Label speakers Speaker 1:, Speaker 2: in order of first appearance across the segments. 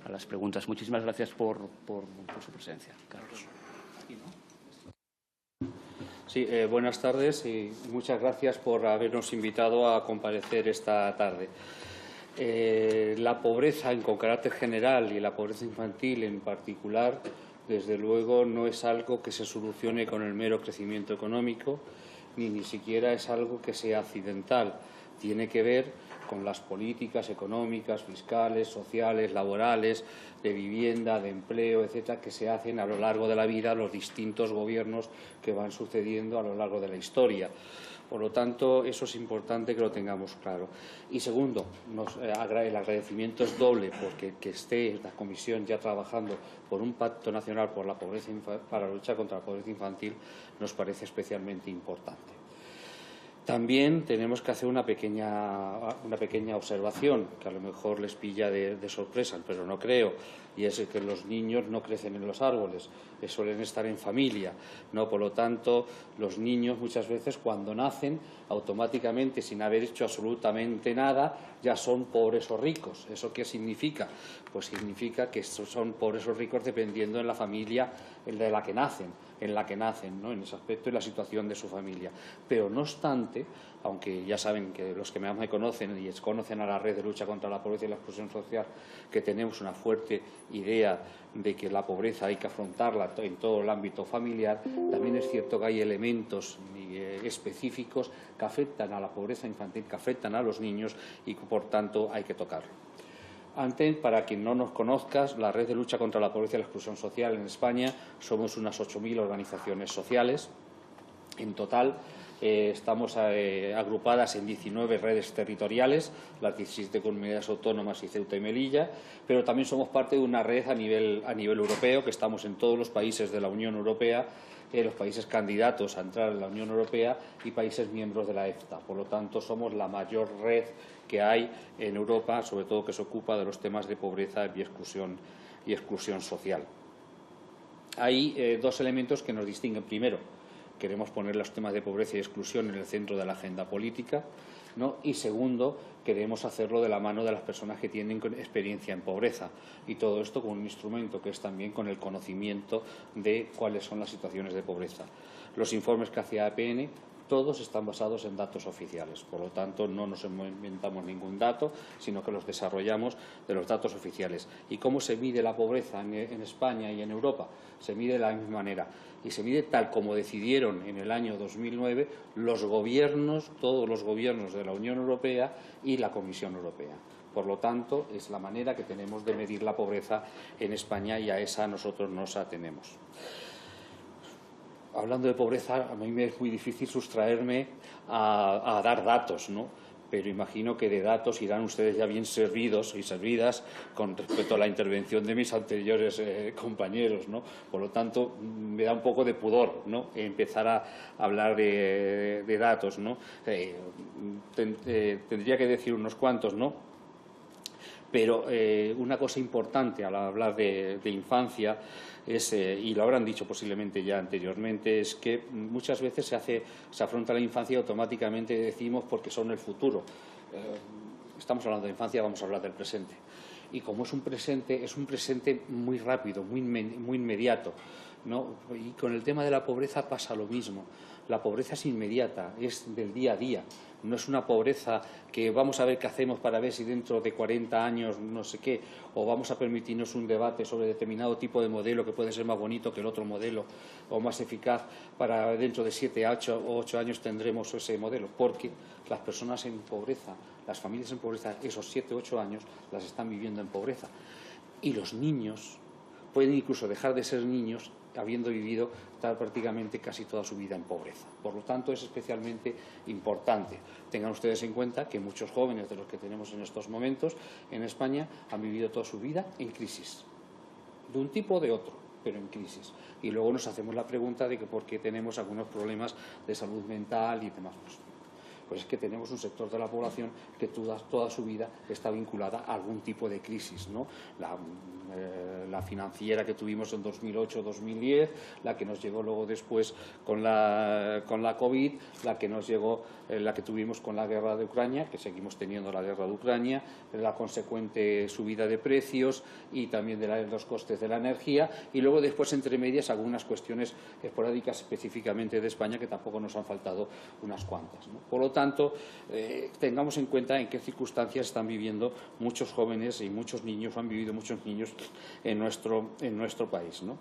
Speaker 1: a las preguntas. Muchísimas gracias por su presencia, Carlos.
Speaker 2: Sí, buenas tardes y muchas gracias por habernos invitado a comparecer esta tarde. La pobreza con carácter general y la pobreza infantil en particular, desde luego, no es algo que se solucione con el mero crecimiento económico, ni siquiera es algo que sea accidental. Tiene que ver con las políticas económicas, fiscales, sociales, laborales, de vivienda, de empleo, etcétera, que se hacen a lo largo de la vida los distintos gobiernos que van sucediendo a lo largo de la historia. Por lo tanto, eso es importante que lo tengamos claro. Y segundo, el agradecimiento es doble porque que esté la Comisión ya trabajando por un pacto nacional por la pobreza para la lucha contra la pobreza infantil nos parece especialmente importante. También tenemos que hacer una pequeña observación, que a lo mejor les pilla de sorpresa, pero no creo, y es que los niños no crecen en los árboles, suelen estar en familia, ¿no? Por lo tanto, los niños muchas veces cuando nacen, automáticamente, sin haber hecho absolutamente nada, ya son pobres o ricos. ¿Eso qué significa? Pues significa que son pobres o ricos dependiendo de la familia de la que nacen, ¿no? En ese aspecto y la situación de su familia. Pero no obstante, aunque ya saben que los que más me conocen y conocen a la red de lucha contra la pobreza y la exclusión social, que tenemos una fuerte idea de que la pobreza hay que afrontarla en todo el ámbito familiar, también es cierto que hay elementos específicos que afectan a la pobreza infantil, que afectan a los niños y que por tanto hay que tocarlo. Antes, para quien no nos conozca, la Red de Lucha contra la Pobreza y la Exclusión Social en España somos unas 8.000 organizaciones sociales. En total estamos agrupadas en 19 redes territoriales, las 17 comunidades autónomas y Ceuta y Melilla, pero también somos parte de una red a nivel europeo, que estamos en todos los países de la Unión Europea, los países candidatos a entrar en la Unión Europea y países miembros de la EFTA. Por lo tanto, somos la mayor red que hay en Europa, sobre todo que se ocupa de los temas de pobreza y exclusión social. Hay dos elementos que nos distinguen. Primero, queremos poner los temas de pobreza y exclusión en el centro de la agenda política, ¿no? Y segundo, queremos hacerlo de la mano de las personas que tienen experiencia en pobreza, y todo esto con un instrumento que es también con el conocimiento de cuáles son las situaciones de pobreza. Los informes que hace APN todos están basados en datos oficiales, por lo tanto no nos inventamos ningún dato, sino que los desarrollamos de los datos oficiales. ¿Y cómo se mide la pobreza en España y en Europa? Se mide de la misma manera y se mide tal como decidieron en el año 2009 los gobiernos, todos los gobiernos de la Unión Europea y la Comisión Europea. Por lo tanto, es la manera que tenemos de medir la pobreza en España y a esa nosotros nos atenemos. Hablando de pobreza, a mí me es muy difícil sustraerme a dar datos, ¿no? Pero imagino que de datos irán ustedes ya bien servidos y servidas con respecto a la intervención de mis anteriores compañeros, ¿no? Por lo tanto, me da un poco de pudor, ¿no?, empezar a hablar de datos, ¿no? Tendría que decir unos cuantos, ¿no? Pero una cosa importante al hablar de infancia es, y lo habrán dicho posiblemente ya anteriormente, es que muchas veces se afronta la infancia y automáticamente decimos porque son el futuro. Estamos hablando de infancia, vamos a hablar del presente. Y como es un presente muy rápido, muy inmediato, ¿no? Y con el tema de la pobreza pasa lo mismo. La pobreza es inmediata, es del día a día. No es una pobreza que vamos a ver qué hacemos para ver si dentro de 40 años no sé qué, o vamos a permitirnos un debate sobre determinado tipo de modelo que puede ser más bonito que el otro modelo o más eficaz para dentro de 7 o 8 años tendremos ese modelo, porque las personas en pobreza, las familias en pobreza, esos 7 o 8 años las están viviendo en pobreza. Y los niños pueden incluso dejar de ser niños habiendo vivido prácticamente casi toda su vida en pobreza. Por lo tanto, es especialmente importante. Tengan ustedes en cuenta que muchos jóvenes de los que tenemos en estos momentos en España han vivido toda su vida en crisis, de un tipo o de otro, pero en crisis. Y luego nos hacemos la pregunta de que por qué tenemos algunos problemas de salud mental y demás. Pues es que tenemos un sector de la población que toda su vida está vinculada a algún tipo de crisis, ¿no? La financiera que tuvimos en 2008-2010, la que nos llegó luego después con la COVID, la que tuvimos con la guerra de Ucrania, que seguimos teniendo la guerra de Ucrania, la consecuente subida de precios y también de los costes de la energía, y luego después entre medias algunas cuestiones esporádicas específicamente de España, que tampoco nos han faltado unas cuantas, ¿no? Por lo tanto, tengamos en cuenta en qué circunstancias están viviendo muchos jóvenes y muchos niños, han vivido muchos niños en nuestro país, ¿no?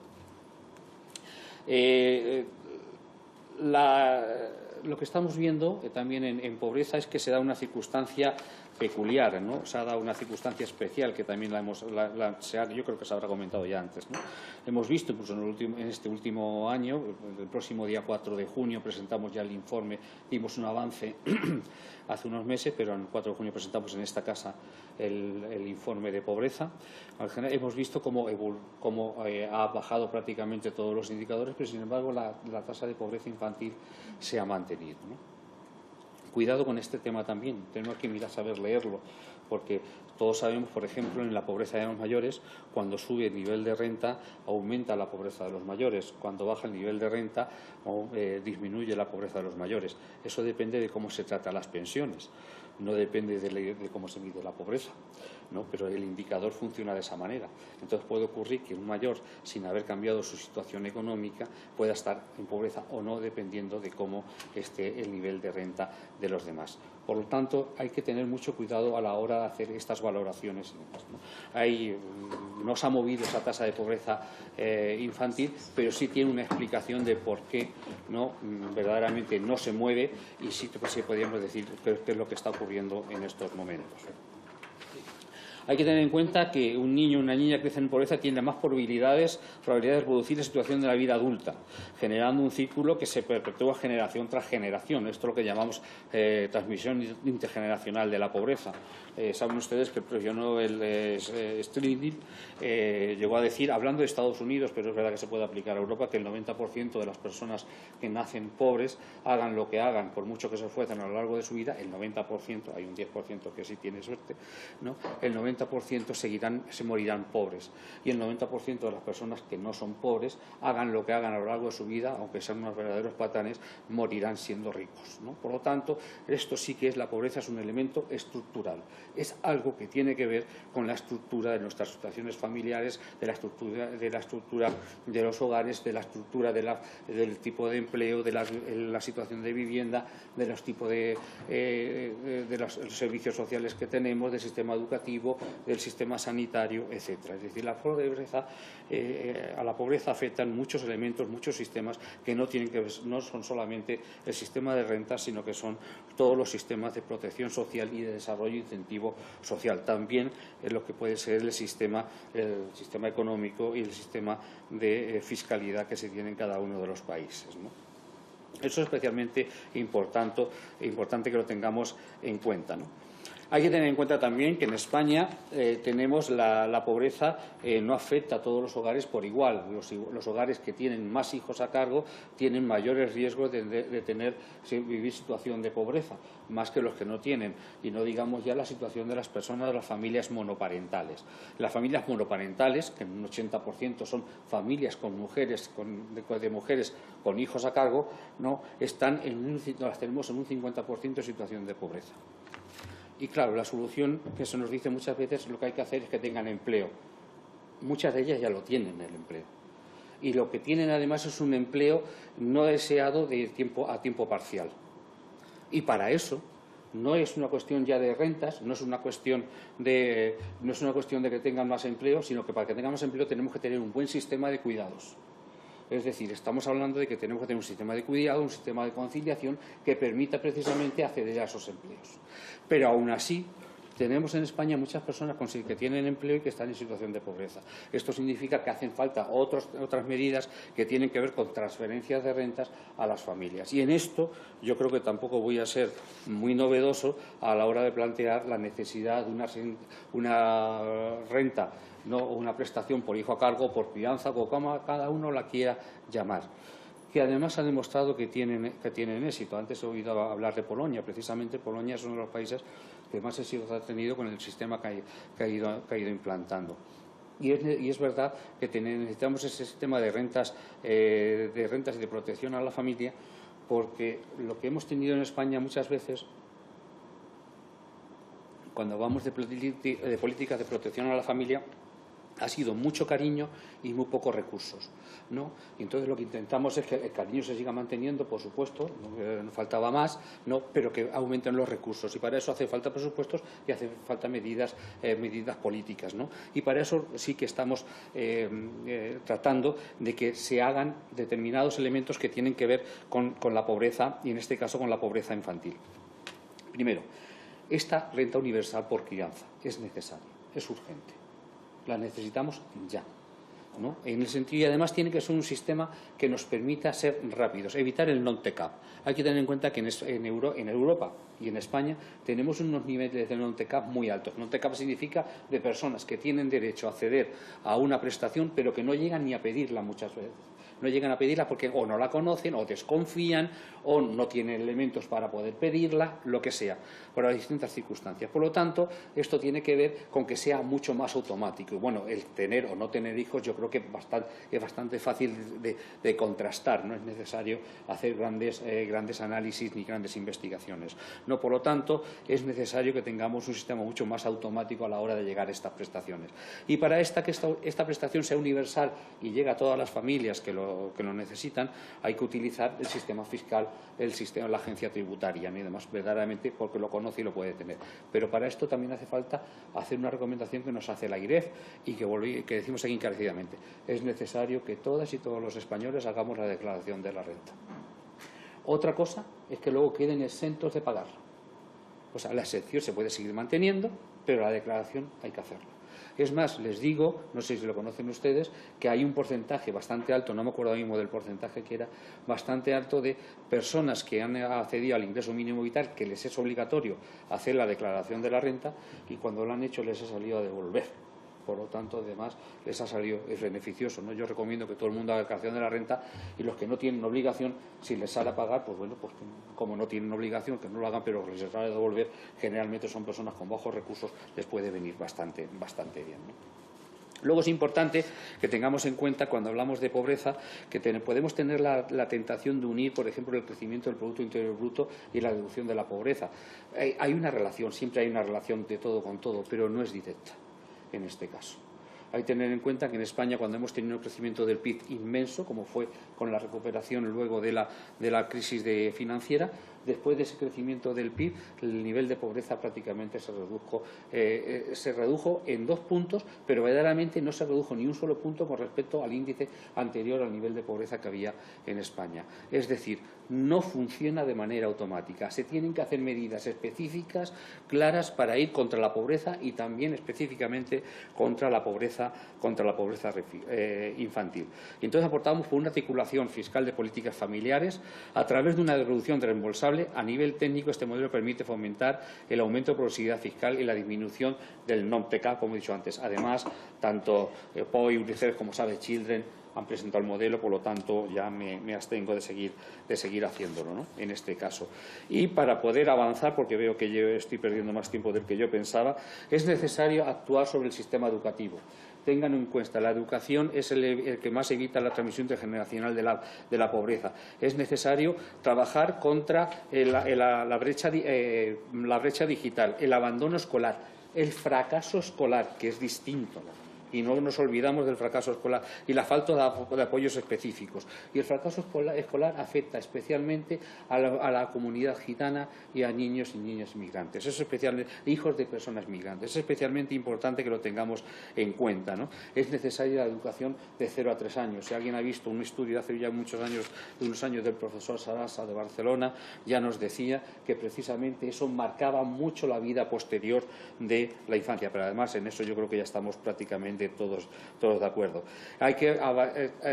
Speaker 2: Lo que estamos viendo también en pobreza es que se da una circunstancia peculiar, ¿no? Se ha dado una circunstancia especial que también yo creo que se habrá comentado ya antes, ¿no? Hemos visto, incluso en este último año, el próximo día 4 de junio presentamos ya el informe, dimos un avance hace unos meses, pero el 4 de junio presentamos en esta casa el informe de pobreza. Hemos visto cómo ha bajado prácticamente todos los indicadores, pero sin embargo la tasa de pobreza infantil se ha mantenido, ¿no? Cuidado con este tema también, tenemos que mirar, saber leerlo, porque todos sabemos, por ejemplo, en la pobreza de los mayores, cuando sube el nivel de renta, aumenta la pobreza de los mayores, cuando baja el nivel de renta, disminuye la pobreza de los mayores. Eso depende de cómo se tratan las pensiones, no depende de cómo se mide la pobreza, ¿no? Pero el indicador funciona de esa manera. Entonces puede ocurrir que un mayor, sin haber cambiado su situación económica, pueda estar en pobreza o no, dependiendo de cómo esté el nivel de renta de los demás. Por lo tanto, hay que tener mucho cuidado a la hora de hacer estas valoraciones, ¿no? No se ha movido esa tasa de pobreza infantil, pero sí tiene una explicación de por qué, ¿no? Verdaderamente no se mueve, y sí podríamos decir qué es lo que está ocurriendo en estos momentos. Hay que tener en cuenta que un niño o una niña que crece en pobreza tiene más probabilidades de producir la situación de la vida adulta, generando un círculo que se perpetúa generación tras generación. Esto es lo que llamamos transmisión intergeneracional de la pobreza. Saben ustedes que el premio Nobel Stiglitz llegó a decir, hablando de Estados Unidos, pero es verdad que se puede aplicar a Europa, que el 90% de las personas que nacen pobres, hagan lo que hagan, por mucho que se esfuercen a lo largo de su vida, el 90%, hay un 10% que sí tiene suerte, ¿no? El 90% se morirán pobres, y el 90% de las personas que no son pobres, hagan lo que hagan a lo largo de su vida, aunque sean unos verdaderos patanes, morirán siendo ricos, ¿no? Por lo tanto, esto sí que es, la pobreza es un elemento estructural, es algo que tiene que ver con la estructura de nuestras situaciones familiares, de la estructura de los hogares, de la estructura del tipo de empleo, de la situación de vivienda, de los tipos de los servicios sociales que tenemos, del sistema educativo, del sistema sanitario, etcétera. Es decir, a la pobreza afectan muchos elementos, muchos sistemas que no son solamente el sistema de rentas, sino que son todos los sistemas de protección social y de desarrollo e incentivo social. También es lo que puede ser el sistema económico y el sistema de fiscalidad que se tiene en cada uno de los países, ¿no? Eso es especialmente importante que lo tengamos en cuenta, ¿no? Hay que tener en cuenta también que en España tenemos la pobreza, no afecta a todos los hogares por igual. Los hogares que tienen más hijos a cargo tienen mayores riesgos de vivir situación de pobreza, más que los que no tienen. Y no digamos ya la situación de las personas de las familias monoparentales. Las familias monoparentales, que en un 80% son familias con mujeres, de mujeres con hijos a cargo, ¿no? Las tenemos en un 50% de situación de pobreza. Y claro, la solución que se nos dice muchas veces, lo que hay que hacer es que tengan empleo. Muchas de ellas ya lo tienen, el empleo. Y lo que tienen además es un empleo no deseado a tiempo parcial. Y para eso no es una cuestión ya de rentas, no es una cuestión de que tengan más empleo, sino que para que tengan más empleo tenemos que tener un buen sistema de cuidados. Es decir, estamos hablando de que tenemos que tener un sistema de cuidado, un sistema de conciliación que permita precisamente acceder a esos empleos. Pero aún así, tenemos en España muchas personas que tienen empleo y que están en situación de pobreza. Esto significa que hacen falta otras medidas que tienen que ver con transferencias de rentas a las familias. Y en esto yo creo que tampoco voy a ser muy novedoso a la hora de plantear la necesidad de una renta, ¿no? O una prestación por hijo a cargo, por crianza, o como cada uno la quiera llamar. que además ha demostrado que tienen éxito. Antes he oído hablar de Polonia. Precisamente Polonia es uno de los países que más éxito ha tenido con el sistema que ha ido implantando. Y es verdad que necesitamos ese sistema de rentas y de protección a la familia, porque lo que hemos tenido en España muchas veces, cuando hablamos de políticas de protección a la familia, ha sido mucho cariño y muy pocos recursos, ¿no? Y entonces lo que intentamos es que el cariño se siga manteniendo, por supuesto, no faltaba más, ¿no? Pero que aumenten los recursos, y para eso hace falta presupuestos y hace falta medidas políticas, ¿no? Y para eso sí que estamos tratando de que se hagan determinados elementos que tienen que ver con la pobreza, y en este caso con la pobreza infantil. Primero, esta renta universal por crianza es necesaria, es urgente. La necesitamos ya, ¿no? En el sentido, y además tiene que ser un sistema que nos permita ser rápidos, evitar el non-TECAP. Hay que tener en cuenta que en Europa y en España tenemos unos niveles de non-TECAP muy altos. Non-TECAP significa de personas que tienen derecho a acceder a una prestación, pero que no llegan ni a pedirla muchas veces. No llegan a pedirla porque o no la conocen, o desconfían, o no tienen elementos para poder pedirla, lo que sea, por las distintas circunstancias. Por lo tanto, esto tiene que ver con que sea mucho más automático. Y bueno, el tener o no tener hijos yo creo que es bastante fácil de contrastar. No es necesario hacer grandes análisis ni grandes investigaciones. No, por lo tanto, es necesario que tengamos un sistema mucho más automático a la hora de llegar a estas prestaciones. Y para que esta prestación sea universal y llegue a todas las familias que lo necesitan, hay que utilizar el sistema fiscal, la agencia tributaria, ni demás, verdaderamente, porque lo conoce y lo puede tener. Pero para esto también hace falta hacer una recomendación que nos hace la AIREF y que decimos aquí encarecidamente. Es necesario que todas y todos los españoles hagamos la declaración de la renta. Otra cosa es que luego queden exentos de pagarlo. O sea, la exención se puede seguir manteniendo, pero la declaración hay que hacerlo. Es más, les digo, no sé si lo conocen ustedes, que hay un porcentaje bastante alto, no me acuerdo ahora mismo del porcentaje que era, bastante alto de personas que han accedido al ingreso mínimo vital, que les es obligatorio hacer la declaración de la renta, y cuando lo han hecho les ha salido a devolver. Por lo tanto, además, les ha salido, es beneficioso, ¿no? Yo recomiendo que todo el mundo haga declaración de la renta, y los que no tienen obligación, si les sale a pagar, pues bueno, pues como no tienen obligación, que no lo hagan, pero les sale a devolver, generalmente son personas con bajos recursos, les puede venir bastante bien, ¿no? Luego es importante que tengamos en cuenta, cuando hablamos de pobreza, que podemos tener la tentación de unir, por ejemplo, el crecimiento del Producto Interior Bruto y la reducción de la pobreza. Hay una relación, siempre hay una relación de todo con todo, pero no es directa en este caso. Hay que tener en cuenta que en España, cuando hemos tenido un crecimiento del PIB inmenso, como fue con la recuperación luego de la crisis financiera, después de ese crecimiento del PIB, el nivel de pobreza prácticamente se redujo en 2 puntos, pero verdaderamente no se redujo ni un solo punto con respecto al índice anterior al nivel de pobreza que había en España. Es decir, no funciona de manera automática. Se tienen que hacer medidas específicas, claras, para ir contra la pobreza y también específicamente contra la pobreza infantil. Y entonces aportamos por una articulación fiscal de políticas familiares a través de una deducción reembolsable. A nivel técnico, este modelo permite fomentar el aumento de progresividad fiscal y la disminución del non-TECAP, como he dicho antes. Además, tanto POI, UNICEF como Save Children han presentado el modelo, por lo tanto ya me abstengo de seguir haciéndolo, ¿no? En este caso. Y para poder avanzar, porque veo que yo estoy perdiendo más tiempo del que yo pensaba, es necesario actuar sobre el sistema educativo. Tengan en cuenta, la educación es el que más evita la transmisión intergeneracional de la pobreza. Es necesario trabajar contra la brecha digital, el abandono escolar, el fracaso escolar, que es distinto. Y no nos olvidamos del fracaso escolar y la falta de apoyos específicos. Y el fracaso escolar afecta especialmente a la comunidad gitana y a niños y niñas migrantes, es especialmente hijos de personas migrantes. Es especialmente importante que lo tengamos en cuenta, ¿no? Es necesaria la educación de 0 a 3 años. Si alguien ha visto un estudio de hace ya unos años del profesor Sarasa de Barcelona, ya nos decía que precisamente eso marcaba mucho la vida posterior de la infancia. Pero además en eso yo creo que ya estamos prácticamente totalmente todos de acuerdo. Hay que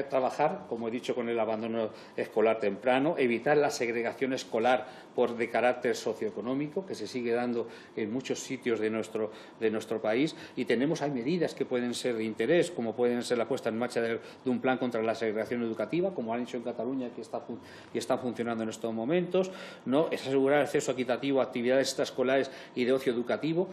Speaker 2: trabajar, como he dicho, con el abandono escolar temprano, evitar la segregación escolar de carácter socioeconómico que se sigue dando en muchos sitios de nuestro país, y hay medidas que pueden ser de interés, como pueden ser la puesta en marcha de un plan contra la segregación educativa, como han hecho en Cataluña y están funcionando en estos momentos, ¿no? Es asegurar el acceso equitativo a actividades extraescolares y de ocio educativo,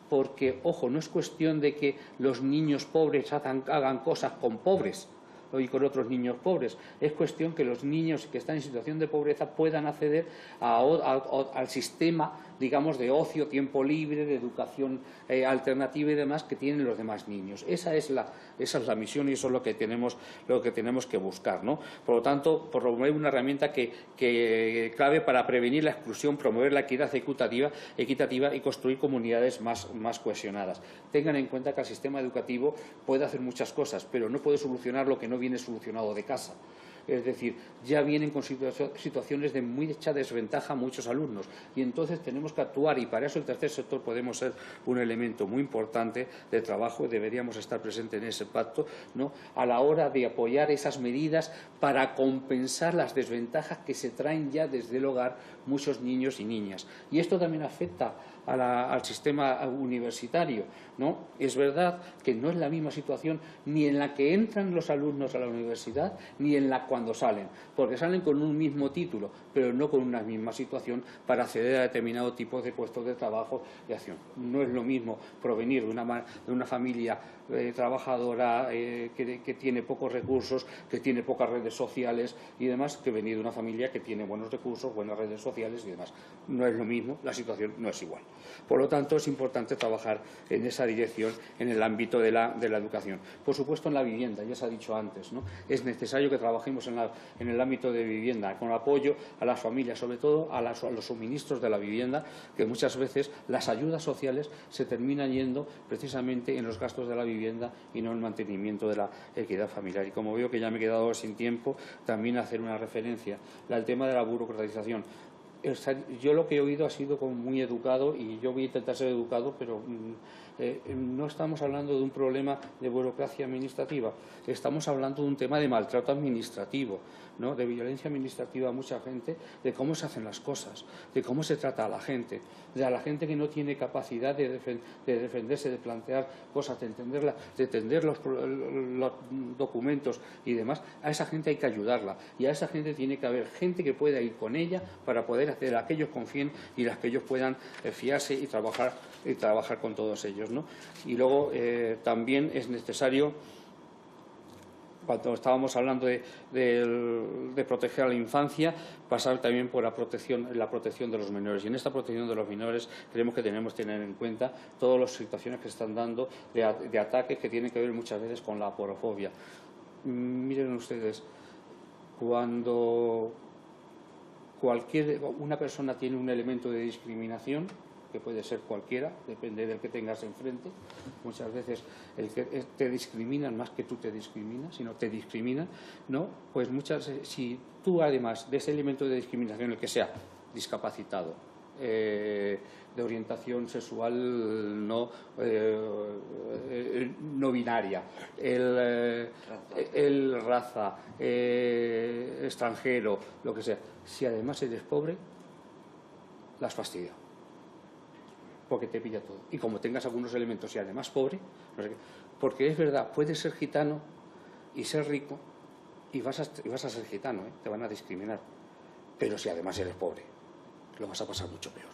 Speaker 2: porque, ojo, no es cuestión de que los niños pobres hagan cosas con pobres y con otros niños pobres. Es cuestión que los niños que están en situación de pobreza puedan acceder al sistema, digamos, de ocio, tiempo libre, de educación alternativa y demás que tienen los demás niños. Esa es la misión y eso es lo que tenemos que buscar, ¿no? Por lo tanto, promover una herramienta clave para prevenir la exclusión, promover la equidad equitativa y construir comunidades más cohesionadas. Tengan en cuenta que el sistema educativo puede hacer muchas cosas, pero no puede solucionar lo que no viene solucionado de casa. Es decir, ya vienen con situaciones de mucha desventaja muchos alumnos y entonces tenemos que actuar, y para eso el tercer sector podemos ser un elemento muy importante de trabajo y deberíamos estar presentes en ese pacto, ¿no?, a la hora de apoyar esas medidas para compensar las desventajas que se traen ya desde el hogar muchos niños y niñas. Y esto también afecta al sistema universitario, ¿no? Es verdad que no es la misma situación ni en la que entran los alumnos a la universidad ni en la cuando salen, porque salen con un mismo título, pero no con una misma situación para acceder a determinado tipo de puestos de trabajo y acción. No es lo mismo provenir de una familia trabajadora que tiene pocos recursos, que tiene pocas redes sociales y demás, que venir de una familia que tiene buenos recursos, buenas redes sociales y demás. No es lo mismo, la situación no es igual. Por lo tanto, es importante trabajar en esa dirección en el ámbito de la educación. Por supuesto, en la vivienda, ya se ha dicho antes, ¿no? Es necesario que trabajemos en el ámbito de vivienda, con apoyo a las familias, sobre todo a los suministros de la vivienda, que muchas veces las ayudas sociales se terminan yendo precisamente en los gastos de la vivienda y no en el mantenimiento de la equidad familiar. Y como veo que ya me he quedado sin tiempo, también hacer una referencia al tema de la burocratización. Yo lo que he oído ha sido como muy educado y yo voy a intentar ser educado, pero no estamos hablando de un problema de burocracia administrativa, estamos hablando de un tema de maltrato administrativo, ¿no?, de violencia administrativa a mucha gente, de cómo se hacen las cosas, de cómo se trata a la gente, de a la gente que no tiene capacidad de defenderse, de plantear cosas, de entender los documentos y demás. A esa gente hay que ayudarla y a esa gente tiene que haber gente que pueda ir con ella para poder hacer a que ellos confíen y a que ellos puedan fiarse y trabajar con todos ellos, ¿no? Y luego también es necesario, cuando estábamos hablando de proteger a la infancia, pasar también por la protección de los menores. Y en esta protección de los menores creemos que tenemos que tener en cuenta todas las situaciones que se están dando de ataques que tienen que ver muchas veces con la aporofobia. Miren ustedes, cuando una persona tiene un elemento de discriminación, que puede ser cualquiera, depende del que tengas enfrente. Muchas veces te discriminan más que tú te discriminas, sino te discriminan, ¿no? Pues si tú, además de ese elemento de discriminación, el que sea discapacitado, de orientación sexual no binaria, el raza, extranjero, lo que sea, si además eres pobre, las fastidia, porque te pilla todo. Y como tengas algunos elementos y además pobre, no sé qué, porque es verdad, puedes ser gitano y ser rico y vas a ser gitano, te van a discriminar, pero si además eres pobre, lo vas a pasar mucho peor,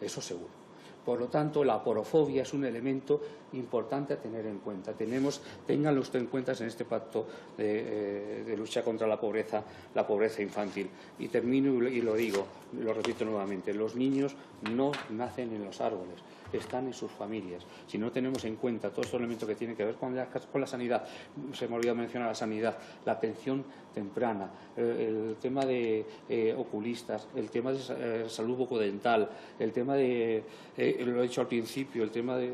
Speaker 2: eso seguro. Por lo tanto, la aporofobia es un elemento importante a tener en cuenta. Ténganlo usted en cuenta en este pacto de lucha contra la pobreza infantil. Y termino y lo digo, lo repito nuevamente, los niños no nacen en los árboles, están en sus familias. Si no tenemos en cuenta todos estos elementos que tienen que ver con la sanidad, se me olvidó mencionar la sanidad, la atención temprana, el tema de oculistas, el tema de salud bucodental, el tema de, lo he dicho al principio, el tema de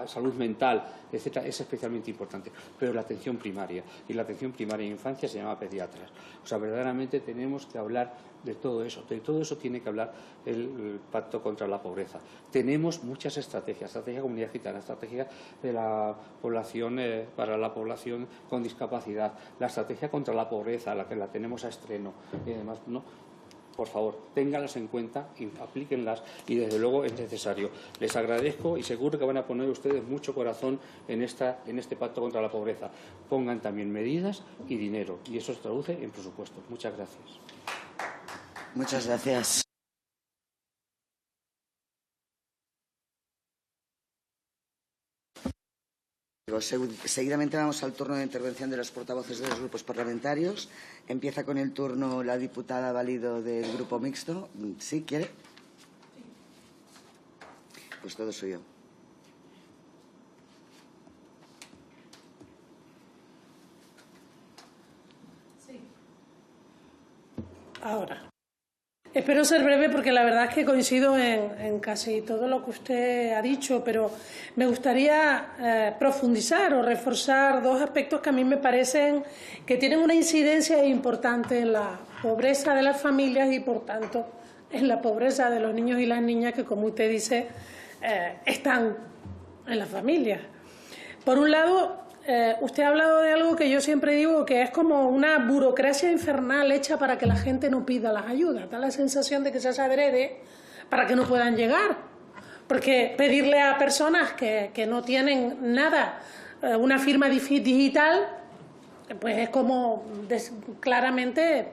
Speaker 2: salud mental, etcétera, es especialmente importante. Pero la atención primaria, y la atención primaria en infancia se llama pediatras. O sea, verdaderamente tenemos que hablar de todo eso. De todo eso tiene que hablar el Pacto contra la Pobreza. Tenemos muchas estrategias, estrategia comunidad gitana, estrategia de la población para la población con discapacidad, la estrategia contra la pobreza, la que la tenemos a estreno y demás, ¿no? Por favor, ténganlas en cuenta y aplíquenlas, y desde luego es necesario. Les agradezco y seguro que van a poner ustedes mucho corazón en este pacto contra la pobreza. Pongan también medidas y dinero, y eso se traduce en presupuestos. Muchas gracias.
Speaker 3: Muchas gracias. Seguidamente vamos al turno de intervención de los portavoces de los grupos parlamentarios. Empieza con el turno la diputada Valido del Grupo Mixto. ¿Sí? ¿Quiere? Pues todo suyo.
Speaker 4: Sí. Ahora. Espero ser breve porque la verdad es que coincido en casi todo lo que usted ha dicho, pero me gustaría profundizar o reforzar dos aspectos que a mí me parecen que tienen una incidencia importante en la pobreza de las familias y, por tanto, en la pobreza de los niños y las niñas que, como usted dice, están en las familias. Por un lado, usted ha hablado de algo que yo siempre digo que es como una burocracia infernal hecha para que la gente no pida las ayudas. Da la sensación de que se hace adrede para que no puedan llegar. Porque pedirle a personas que no tienen nada, una firma digital, pues es como claramente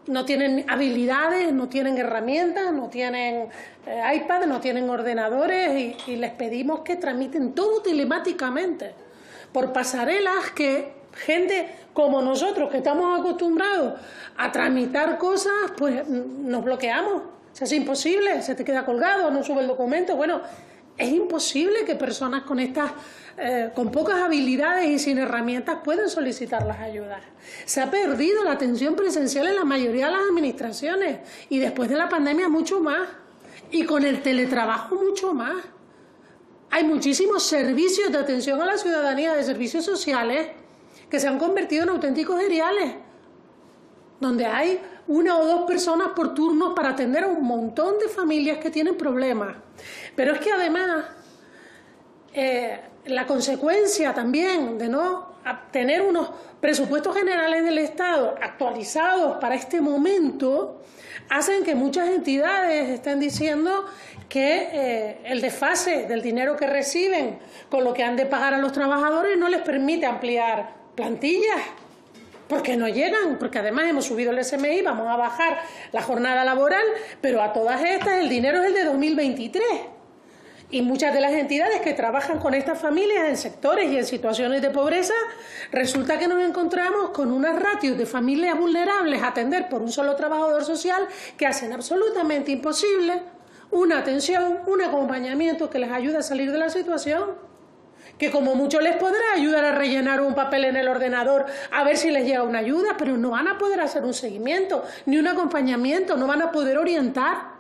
Speaker 4: no tienen habilidades, no tienen herramientas, no tienen iPad, no tienen ordenadores y les pedimos que tramiten todo telemáticamente, por pasarelas que gente como nosotros, que estamos acostumbrados a tramitar cosas, pues nos bloqueamos. Se hace imposible, se te queda colgado, no sube el documento. Bueno, es imposible que personas con pocas habilidades y sin herramientas puedan solicitar las ayudas. Se ha perdido la atención presencial en la mayoría de las administraciones y después de la pandemia mucho más. Y con el teletrabajo mucho más. Hay muchísimos servicios de atención a la ciudadanía, de servicios sociales, que se han convertido en auténticos eriales, donde hay una o dos personas por turno para atender a un montón de familias que tienen problemas. Pero es que además, la consecuencia también de no tener unos presupuestos generales del Estado actualizados para este momento, hacen que muchas entidades estén diciendo que el desfase del dinero que reciben con lo que han de pagar a los trabajadores no les permite ampliar plantillas, porque no llegan, porque además hemos subido el SMI, vamos a bajar la jornada laboral, pero a todas estas el dinero es el de 2023. Y muchas de las entidades que trabajan con estas familias en sectores y en situaciones de pobreza, resulta que nos encontramos con unas ratios de familias vulnerables a atender por un solo trabajador social que hacen absolutamente imposible una atención, un acompañamiento que les ayude a salir de la situación, que como mucho les podrá ayudar a rellenar un papel en el ordenador a ver si les llega una ayuda, pero no van a poder hacer un seguimiento ni un acompañamiento, no van a poder orientar.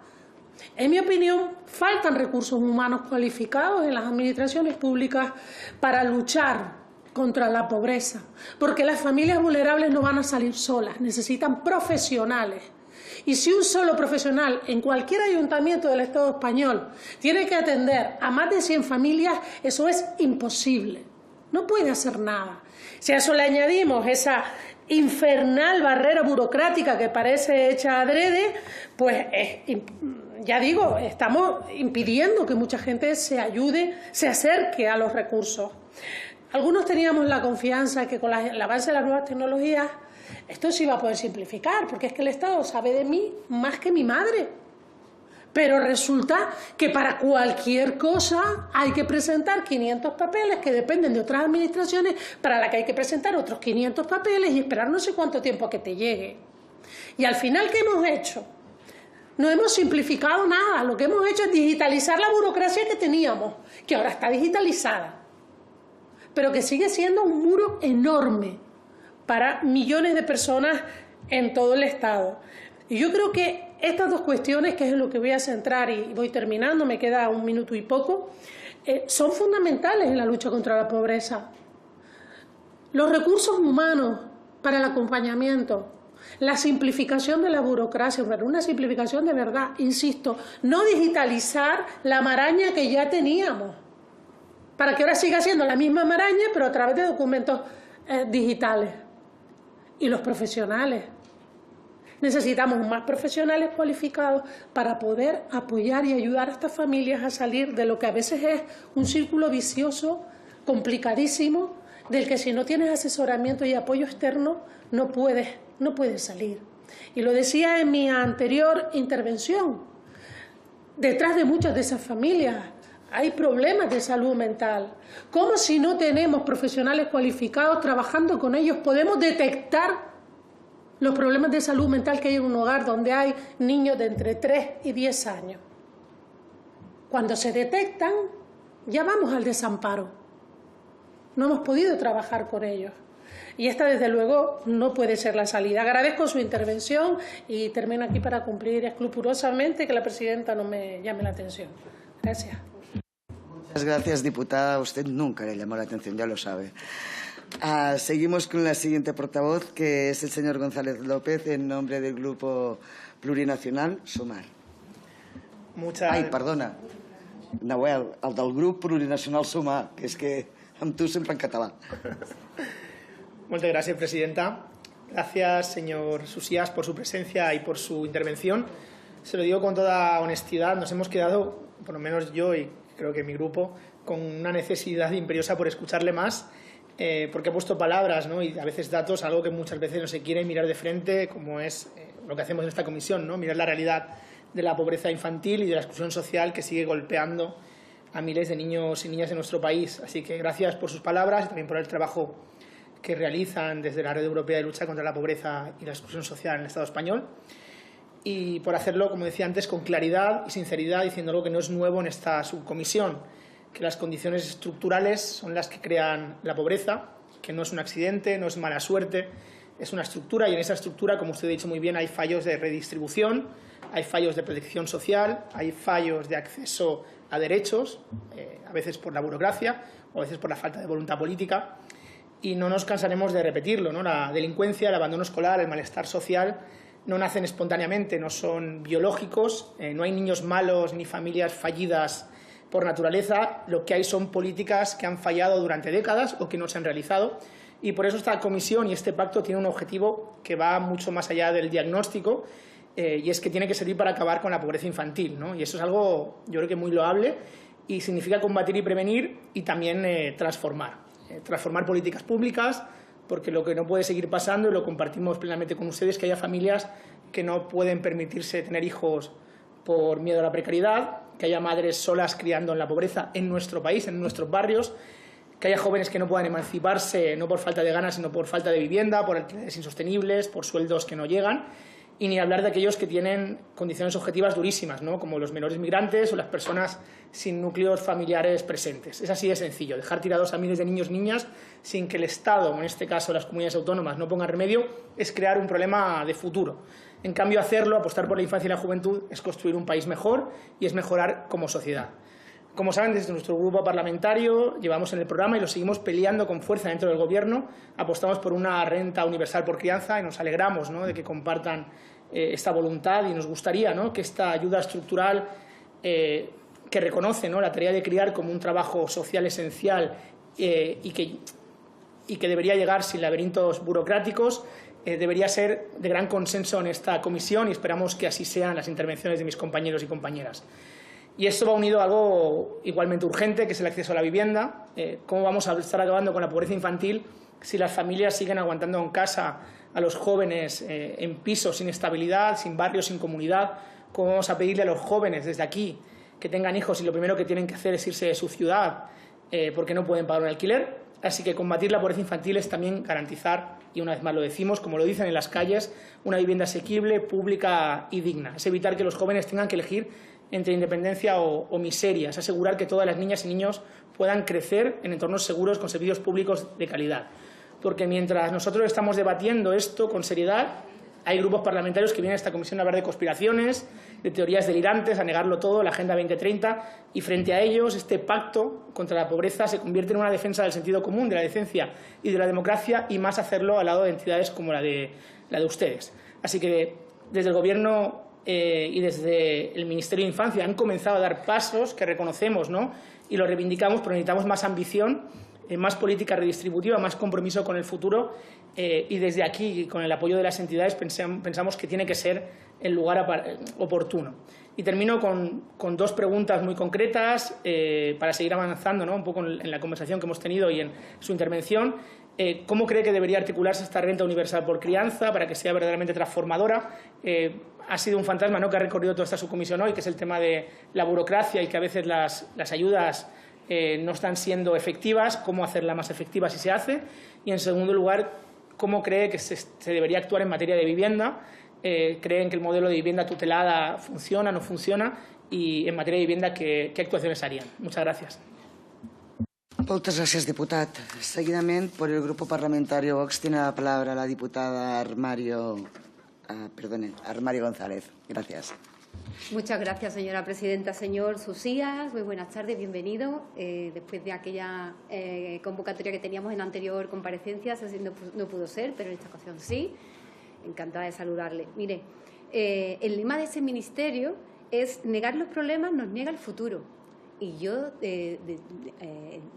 Speaker 4: En mi opinión, faltan recursos humanos cualificados en las administraciones públicas para luchar contra la pobreza, porque las familias vulnerables no van a salir solas, necesitan profesionales. Y si un solo profesional en cualquier ayuntamiento del Estado español tiene que atender a más de 100 familias, eso es imposible. No puede hacer nada. Si a eso le añadimos esa infernal barrera burocrática que parece hecha adrede, pues ya digo, estamos impidiendo que mucha gente se ayude, se acerque a los recursos. Algunos teníamos la confianza de que con el avance de las nuevas tecnologías esto se iba a poder simplificar, porque es que el Estado sabe de mí más que mi madre. Pero resulta que para cualquier cosa hay que presentar 500 papeles que dependen de otras administraciones, para la que hay que presentar otros 500 papeles y esperar no sé cuánto tiempo a que te llegue. Y al final, ¿qué hemos hecho? No hemos simplificado nada. Lo que hemos hecho es digitalizar la burocracia que teníamos, que ahora está digitalizada, pero que sigue siendo un muro enorme para millones de personas en todo el Estado. Y yo creo que estas dos cuestiones, que es en lo que voy a centrar y voy terminando, me queda un minuto y poco, son fundamentales en la lucha contra la pobreza. Los recursos humanos para el acompañamiento, la simplificación de la burocracia, pero una simplificación de verdad, insisto, no digitalizar la maraña que ya teníamos, para que ahora siga siendo la misma maraña, pero a través de documentos digitales. Y los profesionales. Necesitamos más profesionales cualificados para poder apoyar y ayudar a estas familias a salir de lo que a veces es un círculo vicioso, complicadísimo, del que si no tienes asesoramiento y apoyo externo no puedes salir. Y lo decía en mi anterior intervención, detrás de muchas de esas familias hay problemas de salud mental. ¿Cómo si no tenemos profesionales cualificados trabajando con ellos podemos detectar los problemas de salud mental que hay en un hogar donde hay niños de entre 3 y 10 años? Cuando se detectan, ya vamos al desamparo. No hemos podido trabajar con ellos. Y esta, desde luego, no puede ser la salida. Agradezco su intervención y termino aquí para cumplir escrupulosamente que la presidenta no me llame la atención. Gracias.
Speaker 3: Muchas gracias, diputada. A usted nunca le llamó la atención, ya lo sabe. Seguimos con la siguiente portavoz, que es el señor González López, en nombre del Grupo Plurinacional Sumar. Ai, perdona, Nahuel, el del Grup Plurinacional Sumar, que és que amb tu sempre en català.
Speaker 5: Muchas gracias, presidenta. Gracias, señor Susías, por su presencia y por su intervención. Se lo digo con toda honestidad, nos hemos quedado, por lo menos yo y creo que mi grupo, con una necesidad imperiosa por escucharle más, porque ha puesto palabras, ¿no?, y a veces datos, algo que muchas veces no se quiere mirar de frente, como es lo que hacemos en esta comisión, ¿no?, mirar la realidad de la pobreza infantil y de la exclusión social que sigue golpeando a miles de niños y niñas de nuestro país. Así que gracias por sus palabras y también por el trabajo que realizan desde la Red Europea de Lucha contra la Pobreza y la Exclusión Social en el Estado español, y por hacerlo, como decía antes, con claridad y sinceridad, diciendo algo que no es nuevo en esta subcomisión, que las condiciones estructurales son las que crean la pobreza, que no es un accidente, no es mala suerte, es una estructura, y en esa estructura, como usted ha dicho muy bien, hay fallos de redistribución, hay fallos de protección social, hay fallos de acceso a derechos, a veces por la burocracia o a veces por la falta de voluntad política, y no nos cansaremos de repetirlo, ¿no? La delincuencia, el abandono escolar, el malestar social no nacen espontáneamente, no son biológicos, no hay niños malos ni familias fallidas por naturaleza, lo que hay son políticas que han fallado durante décadas o que no se han realizado, y por eso esta comisión y este pacto tiene un objetivo que va mucho más allá del diagnóstico, y es que tiene que servir para acabar con la pobreza infantil, ¿no? Y eso es algo, yo creo que muy loable, y significa combatir y prevenir y también transformar políticas públicas, porque lo que no puede seguir pasando, y lo compartimos plenamente con ustedes, que haya familias que no pueden permitirse tener hijos por miedo a la precariedad, que haya madres solas criando en la pobreza en nuestro país, en nuestros barrios, que haya jóvenes que no puedan emanciparse no por falta de ganas, sino por falta de vivienda, por alquileres insostenibles, por sueldos que no llegan, y ni hablar de aquellos que tienen condiciones objetivas durísimas, ¿no?, como los menores migrantes o las personas sin núcleos familiares presentes. Es así de sencillo, dejar tirados a miles de niños y niñas sin que el Estado, en este caso las comunidades autónomas, no pongan remedio, es crear un problema de futuro. En cambio, hacerlo, apostar por la infancia y la juventud, es construir un país mejor y es mejorar como sociedad. Como saben, desde nuestro grupo parlamentario llevamos en el programa y lo seguimos peleando con fuerza dentro del Gobierno. Apostamos por una renta universal por crianza y nos alegramos, ¿no?, de que compartan esta voluntad, y nos gustaría, ¿no?, que esta ayuda estructural que reconoce, ¿no?, la tarea de criar como un trabajo social esencial y que debería llegar sin laberintos burocráticos, debería ser de gran consenso en esta comisión, y esperamos que así sean las intervenciones de mis compañeros y compañeras. Y esto va unido a algo igualmente urgente, que es el acceso a la vivienda. ¿Cómo vamos a estar acabando con la pobreza infantil si las familias siguen aguantando en casa a los jóvenes en pisos sin estabilidad, sin barrios, sin comunidad? ¿Cómo vamos a pedirle a los jóvenes desde aquí que tengan hijos y lo primero que tienen que hacer es irse de su ciudad porque no pueden pagar un alquiler? Así que combatir la pobreza infantil es también garantizar, y una vez más lo decimos, como lo dicen en las calles, una vivienda asequible, pública y digna. Es evitar que los jóvenes tengan que elegir entre independencia o miseria. Es asegurar que todas las niñas y niños puedan crecer en entornos seguros con servicios públicos de calidad. Porque mientras nosotros estamos debatiendo esto con seriedad, Hay grupos parlamentarios que vienen a esta comisión a hablar de conspiraciones, de teorías delirantes, a negarlo todo, la Agenda 2030, y frente a ellos este pacto contra la pobreza se convierte en una defensa del sentido común, de la decencia y de la democracia, y más hacerlo al lado de entidades como la de ustedes. Así que desde el Gobierno y desde el Ministerio de Infancia han comenzado a dar pasos que reconocemos, ¿no?, y lo reivindicamos, pero necesitamos más ambición, más política redistributiva, más compromiso con el futuro, y desde aquí, con el apoyo de las entidades, pensamos que tiene que ser el lugar oportuno. Y termino con dos preguntas muy concretas para seguir avanzando, ¿no?, un poco en la conversación que hemos tenido y en su intervención. ¿Cómo cree que debería articularse esta renta universal por crianza para que sea verdaderamente transformadora? Ha sido un fantasma, ¿no?, que ha recorrido toda esta subcomisión hoy, que es el tema de la burocracia y que a veces las ayudas no están siendo efectivas. ¿Cómo hacerla más efectiva si se hace? Y, en segundo lugar, ¿cómo cree que se debería actuar en materia de vivienda? ¿Creen que el modelo de vivienda tutelada funciona, no funciona? Y, en materia de vivienda, ¿qué actuaciones harían? Muchas gracias.
Speaker 3: Moltes gràcies, diputat. Seguidament, por el Grupo Parlamentario Vox, tiene la palabra la diputada Armario González. Gracias.
Speaker 6: Muchas gracias, señora presidenta. Señor Susías, muy buenas tardes, bienvenido. Después de aquella convocatoria que teníamos en la anterior comparecencia, no pudo ser, pero en esta ocasión sí. Encantada de saludarle. Mire, el lema de ese ministerio es negar los problemas nos niega el futuro. Y yo,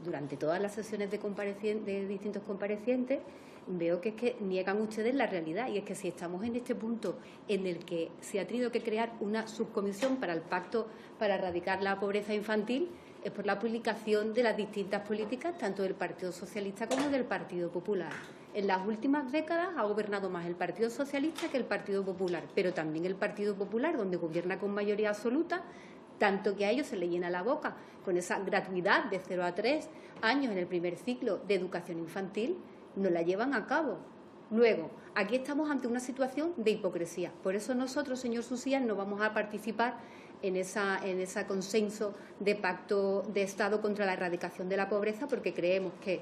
Speaker 6: durante todas las sesiones de distintos comparecientes, veo que es que niegan ustedes la realidad, y es que si estamos en este punto en el que se ha tenido que crear una subcomisión para el pacto para erradicar la pobreza infantil, es por la aplicación de las distintas políticas, tanto del Partido Socialista como del Partido Popular. En las últimas décadas ha gobernado más el Partido Socialista que el Partido Popular, pero también el Partido Popular, donde gobierna con mayoría absoluta, tanto que a ellos se les llena la boca con esa gratuidad de 0 a 3 años en el primer ciclo de educación infantil, no la llevan a cabo. Luego, aquí estamos ante una situación de hipocresía. Por eso nosotros, señor Susías, no vamos a participar en ese consenso de pacto de Estado contra la erradicación de la pobreza, porque creemos que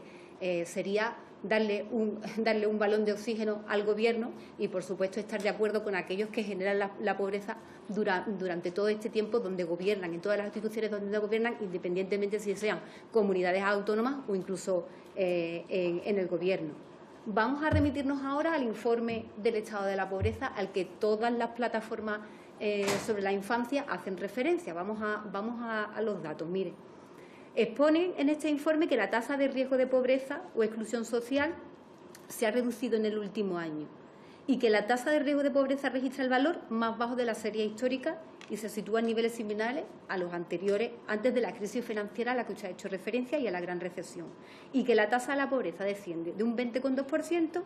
Speaker 6: sería darle un balón de oxígeno al Gobierno y, por supuesto, estar de acuerdo con aquellos que generan la pobreza durante todo este tiempo donde gobiernan, en todas las instituciones donde gobiernan, independientemente si sean comunidades autónomas o incluso en el Gobierno. Vamos a remitirnos ahora al informe del estado de la pobreza, al que todas las plataformas sobre la infancia hacen referencia. Vamos a los datos. Mire, exponen en este informe que la tasa de riesgo de pobreza o exclusión social se ha reducido en el último año y que la tasa de riesgo de pobreza registra el valor más bajo de la serie histórica y se sitúa en niveles similares a los anteriores, antes de la crisis financiera a la que usted ha hecho referencia y a la gran recesión, y que la tasa de la pobreza desciende de un 20,2%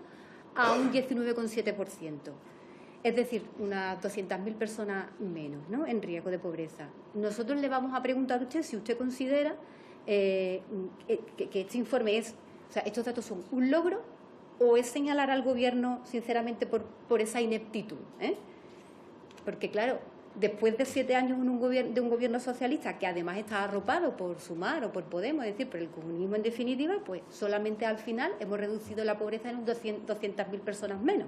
Speaker 6: a un 19,7%. Es decir, unas 200.000 personas menos, ¿no?, en riesgo de pobreza. Nosotros le vamos a preguntar a usted si usted considera que este informe estos datos son un logro o es señalar al Gobierno, sinceramente, por esa ineptitud, Porque, claro, después de 7 años de un gobierno socialista, que además está arropado por Sumar o por Podemos, es decir, por el comunismo en definitiva, pues solamente al final hemos reducido la pobreza en 200.000 personas menos.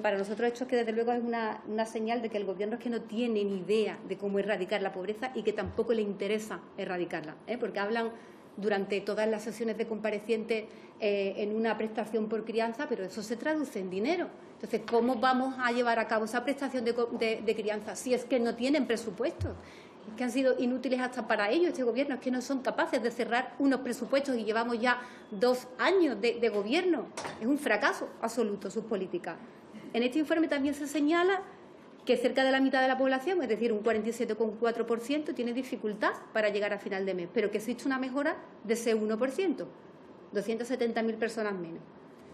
Speaker 6: Para nosotros esto es que desde luego es una señal de que el Gobierno es que no tiene ni idea de cómo erradicar la pobreza y que tampoco le interesa erradicarla, porque hablan durante todas las sesiones de comparecientes en una prestación por crianza, pero eso se traduce en dinero. Entonces, ¿cómo vamos a llevar a cabo esa prestación de crianza si es que no tienen presupuesto? Es que han sido inútiles hasta para ellos este Gobierno, es que no son capaces de cerrar unos presupuestos y llevamos ya 2 años de Gobierno. Es un fracaso absoluto sus políticas. En este informe también se señala que cerca de la mitad de la población, es decir, un 47,4%, tiene dificultad para llegar a final de mes, pero que existe una mejora de ese 1%, 270.000 personas menos.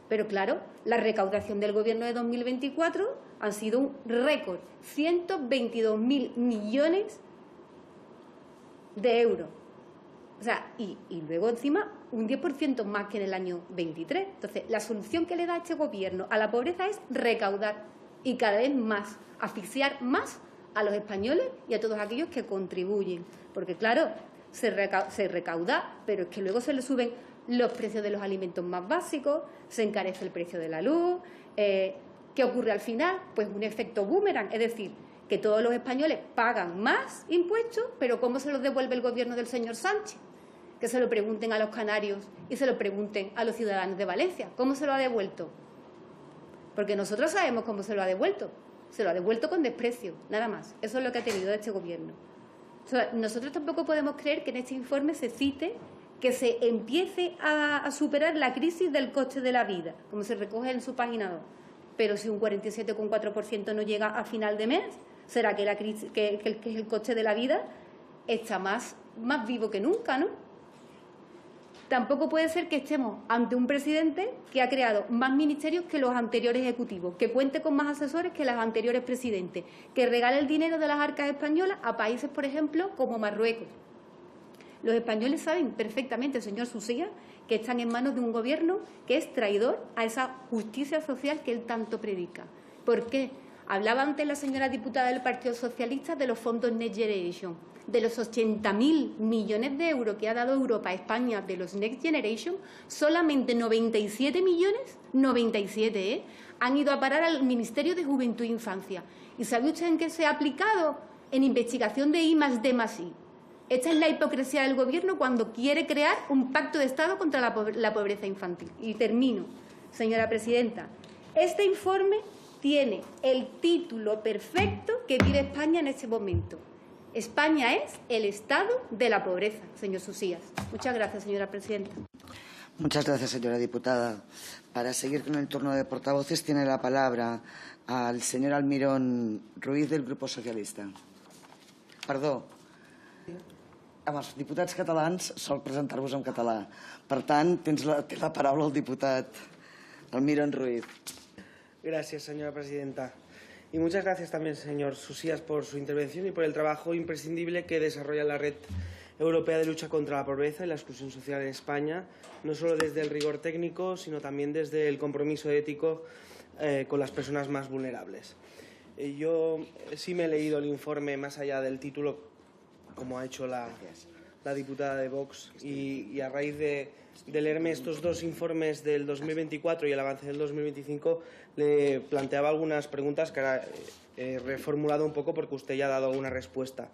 Speaker 6: Pero claro, la recaudación del Gobierno de 2024 ha sido un récord, 122.000 millones de euros. O sea, y luego encima un 10% más que en el año 23. Entonces, la solución que le da este Gobierno a la pobreza es recaudar y cada vez más, asfixiar más a los españoles y a todos aquellos que contribuyen. Porque, claro, se recauda, pero es que luego se le suben los precios de los alimentos más básicos, se encarece el precio de la luz, ¿Qué ocurre al final? Pues un efecto boomerang, es decir, que todos los españoles pagan más impuestos, pero ¿cómo se los devuelve el gobierno del señor Sánchez? Que se lo pregunten a los canarios y se lo pregunten a los ciudadanos de Valencia. ¿Cómo se lo ha devuelto? Porque nosotros sabemos cómo se lo ha devuelto. Se lo ha devuelto con desprecio, nada más. Eso es lo que ha tenido este gobierno. O sea, nosotros tampoco podemos creer que en este informe se cite que se empiece a superar la crisis del coste de la vida, como se recoge en su página 2. Pero si un 47,4% no llega a final de mes, ¿será que el coste de la vida está más vivo que nunca, no? Tampoco puede ser que estemos ante un presidente que ha creado más ministerios que los anteriores ejecutivos, que cuente con más asesores que los anteriores presidentes, que regale el dinero de las arcas españolas a países, por ejemplo, como Marruecos. Los españoles saben perfectamente, señor Susía, que están en manos de un gobierno que es traidor a esa justicia social que él tanto predica. ¿Por qué? Hablaba antes la señora diputada del Partido Socialista de los fondos Next Generation. De los 80.000 millones de euros que ha dado Europa a España de los Next Generation, solamente 97 millones, 97, han ido a parar al Ministerio de Juventud e Infancia. ¿Y sabe usted en qué se ha aplicado? En investigación de I+D+I. Esta es la hipocresía del Gobierno cuando quiere crear un pacto de Estado contra la pobreza infantil. Y termino, señora presidenta. Este informe tiene el título perfecto que vive España en este momento. España es el estado de la pobreza, señor Susías. Muchas gracias, señora presidenta.
Speaker 3: Muchas gracias, señora diputada. Para seguir con el turno de portavoces, tiene la palabra al señor Almirón Ruiz, del Grupo Socialista. Perdó. Amb els diputats catalans sol presentar-vos en català. Per tant, té la paraula el diputat Almirón Ruiz.
Speaker 7: Gracias, señora presidenta. Y muchas gracias también, señor Susías, por su intervención y por el trabajo imprescindible que desarrolla la Red Europea de Lucha contra la Pobreza y la Exclusión Social en España, no solo desde el rigor técnico, sino también desde el compromiso ético con las personas más vulnerables. Yo sí me he leído el informe más allá del título, como ha hecho la diputada de Vox, y a raíz de leerme estos dos informes del 2024 y el avance del 2025, le planteaba algunas preguntas que ahora he reformulado un poco porque usted ya ha dado una respuesta.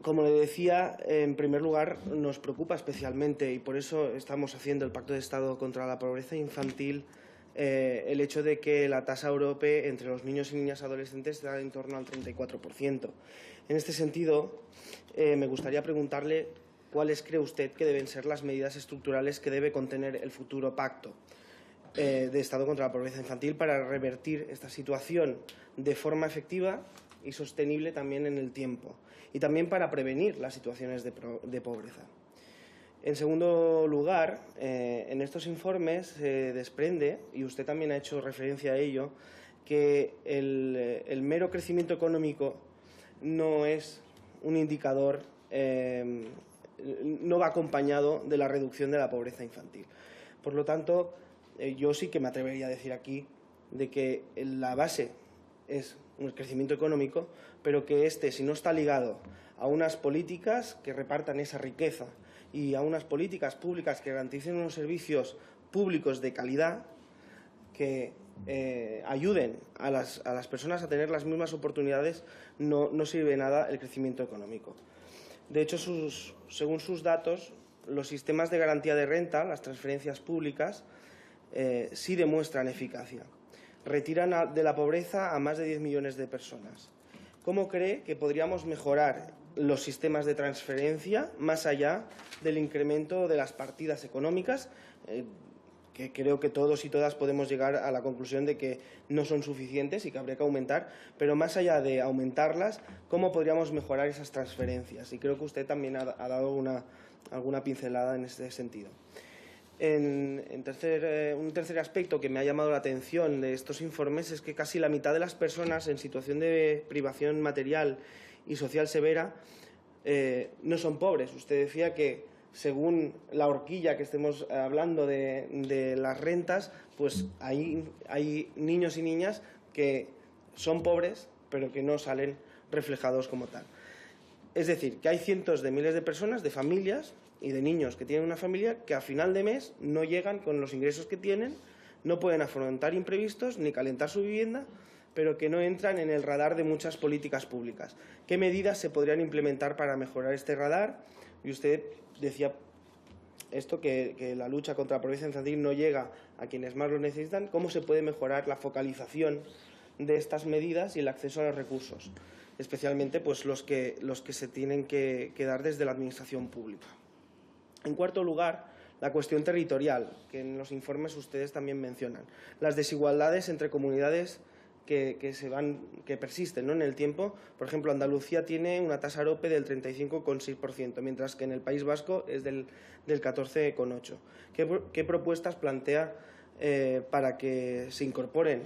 Speaker 7: Como le decía, en primer lugar, nos preocupa especialmente, y por eso estamos haciendo el Pacto de Estado contra la Pobreza Infantil, el hecho de que la tasa europea entre los niños y niñas adolescentes está en torno al 34%. En este sentido, me gustaría preguntarle cuáles cree usted que deben ser las medidas estructurales que debe contener el futuro pacto de Estado contra la pobreza infantil para revertir esta situación de forma efectiva y sostenible también en el tiempo, y también para prevenir las situaciones de pobreza. En segundo lugar, en estos informes se desprende, y usted también ha hecho referencia a ello, que el mero crecimiento económico no es un indicador, no va acompañado de la reducción de la pobreza infantil. Por lo tanto, yo sí que me atrevería a decir aquí de que la base es un crecimiento económico, pero que si no está ligado a unas políticas que repartan esa riqueza y a unas políticas públicas que garanticen unos servicios públicos de calidad, que ayuden a las personas a tener las mismas oportunidades, no sirve de nada el crecimiento económico. De hecho, según sus datos, los sistemas de garantía de renta, las transferencias públicas, sí demuestran eficacia. Retiran de la pobreza a más de 10 millones de personas. ¿Cómo cree que podríamos mejorar los sistemas de transferencia más allá del incremento de las partidas económicas, que creo que todos y todas podemos llegar a la conclusión de que no son suficientes y que habría que aumentar, pero más allá de aumentarlas, ¿cómo podríamos mejorar esas transferencias? Y creo que usted también ha dado alguna pincelada en ese sentido. Un tercer aspecto que me ha llamado la atención de estos informes es que casi la mitad de las personas en situación de privación material y social severa no son pobres. Usted decía que según la horquilla que estemos hablando de las rentas, pues hay niños y niñas que son pobres pero que no salen reflejados como tal. Es decir, que hay cientos de miles de personas, de familias y de niños que tienen una familia que a final de mes no llegan con los ingresos que tienen no pueden afrontar imprevistos ni calentar su vivienda, pero que no entran en el radar de muchas políticas públicas. ¿Qué medidas se podrían implementar para mejorar este radar? Y usted decía esto, que la lucha contra la pobreza infantil no llega a quienes más lo necesitan. ¿Cómo se puede mejorar la focalización de estas medidas y el acceso a los recursos, especialmente pues, los que se tienen que dar desde la Administración pública? En cuarto lugar, la cuestión territorial, que en los informes ustedes también mencionan. Las desigualdades entre comunidades que persisten, ¿no?, en el tiempo. Por ejemplo, Andalucía tiene una tasa AROPE del 35,6%, mientras que en el País Vasco es del 14,8%. ¿Qué propuestas plantea para que se incorporen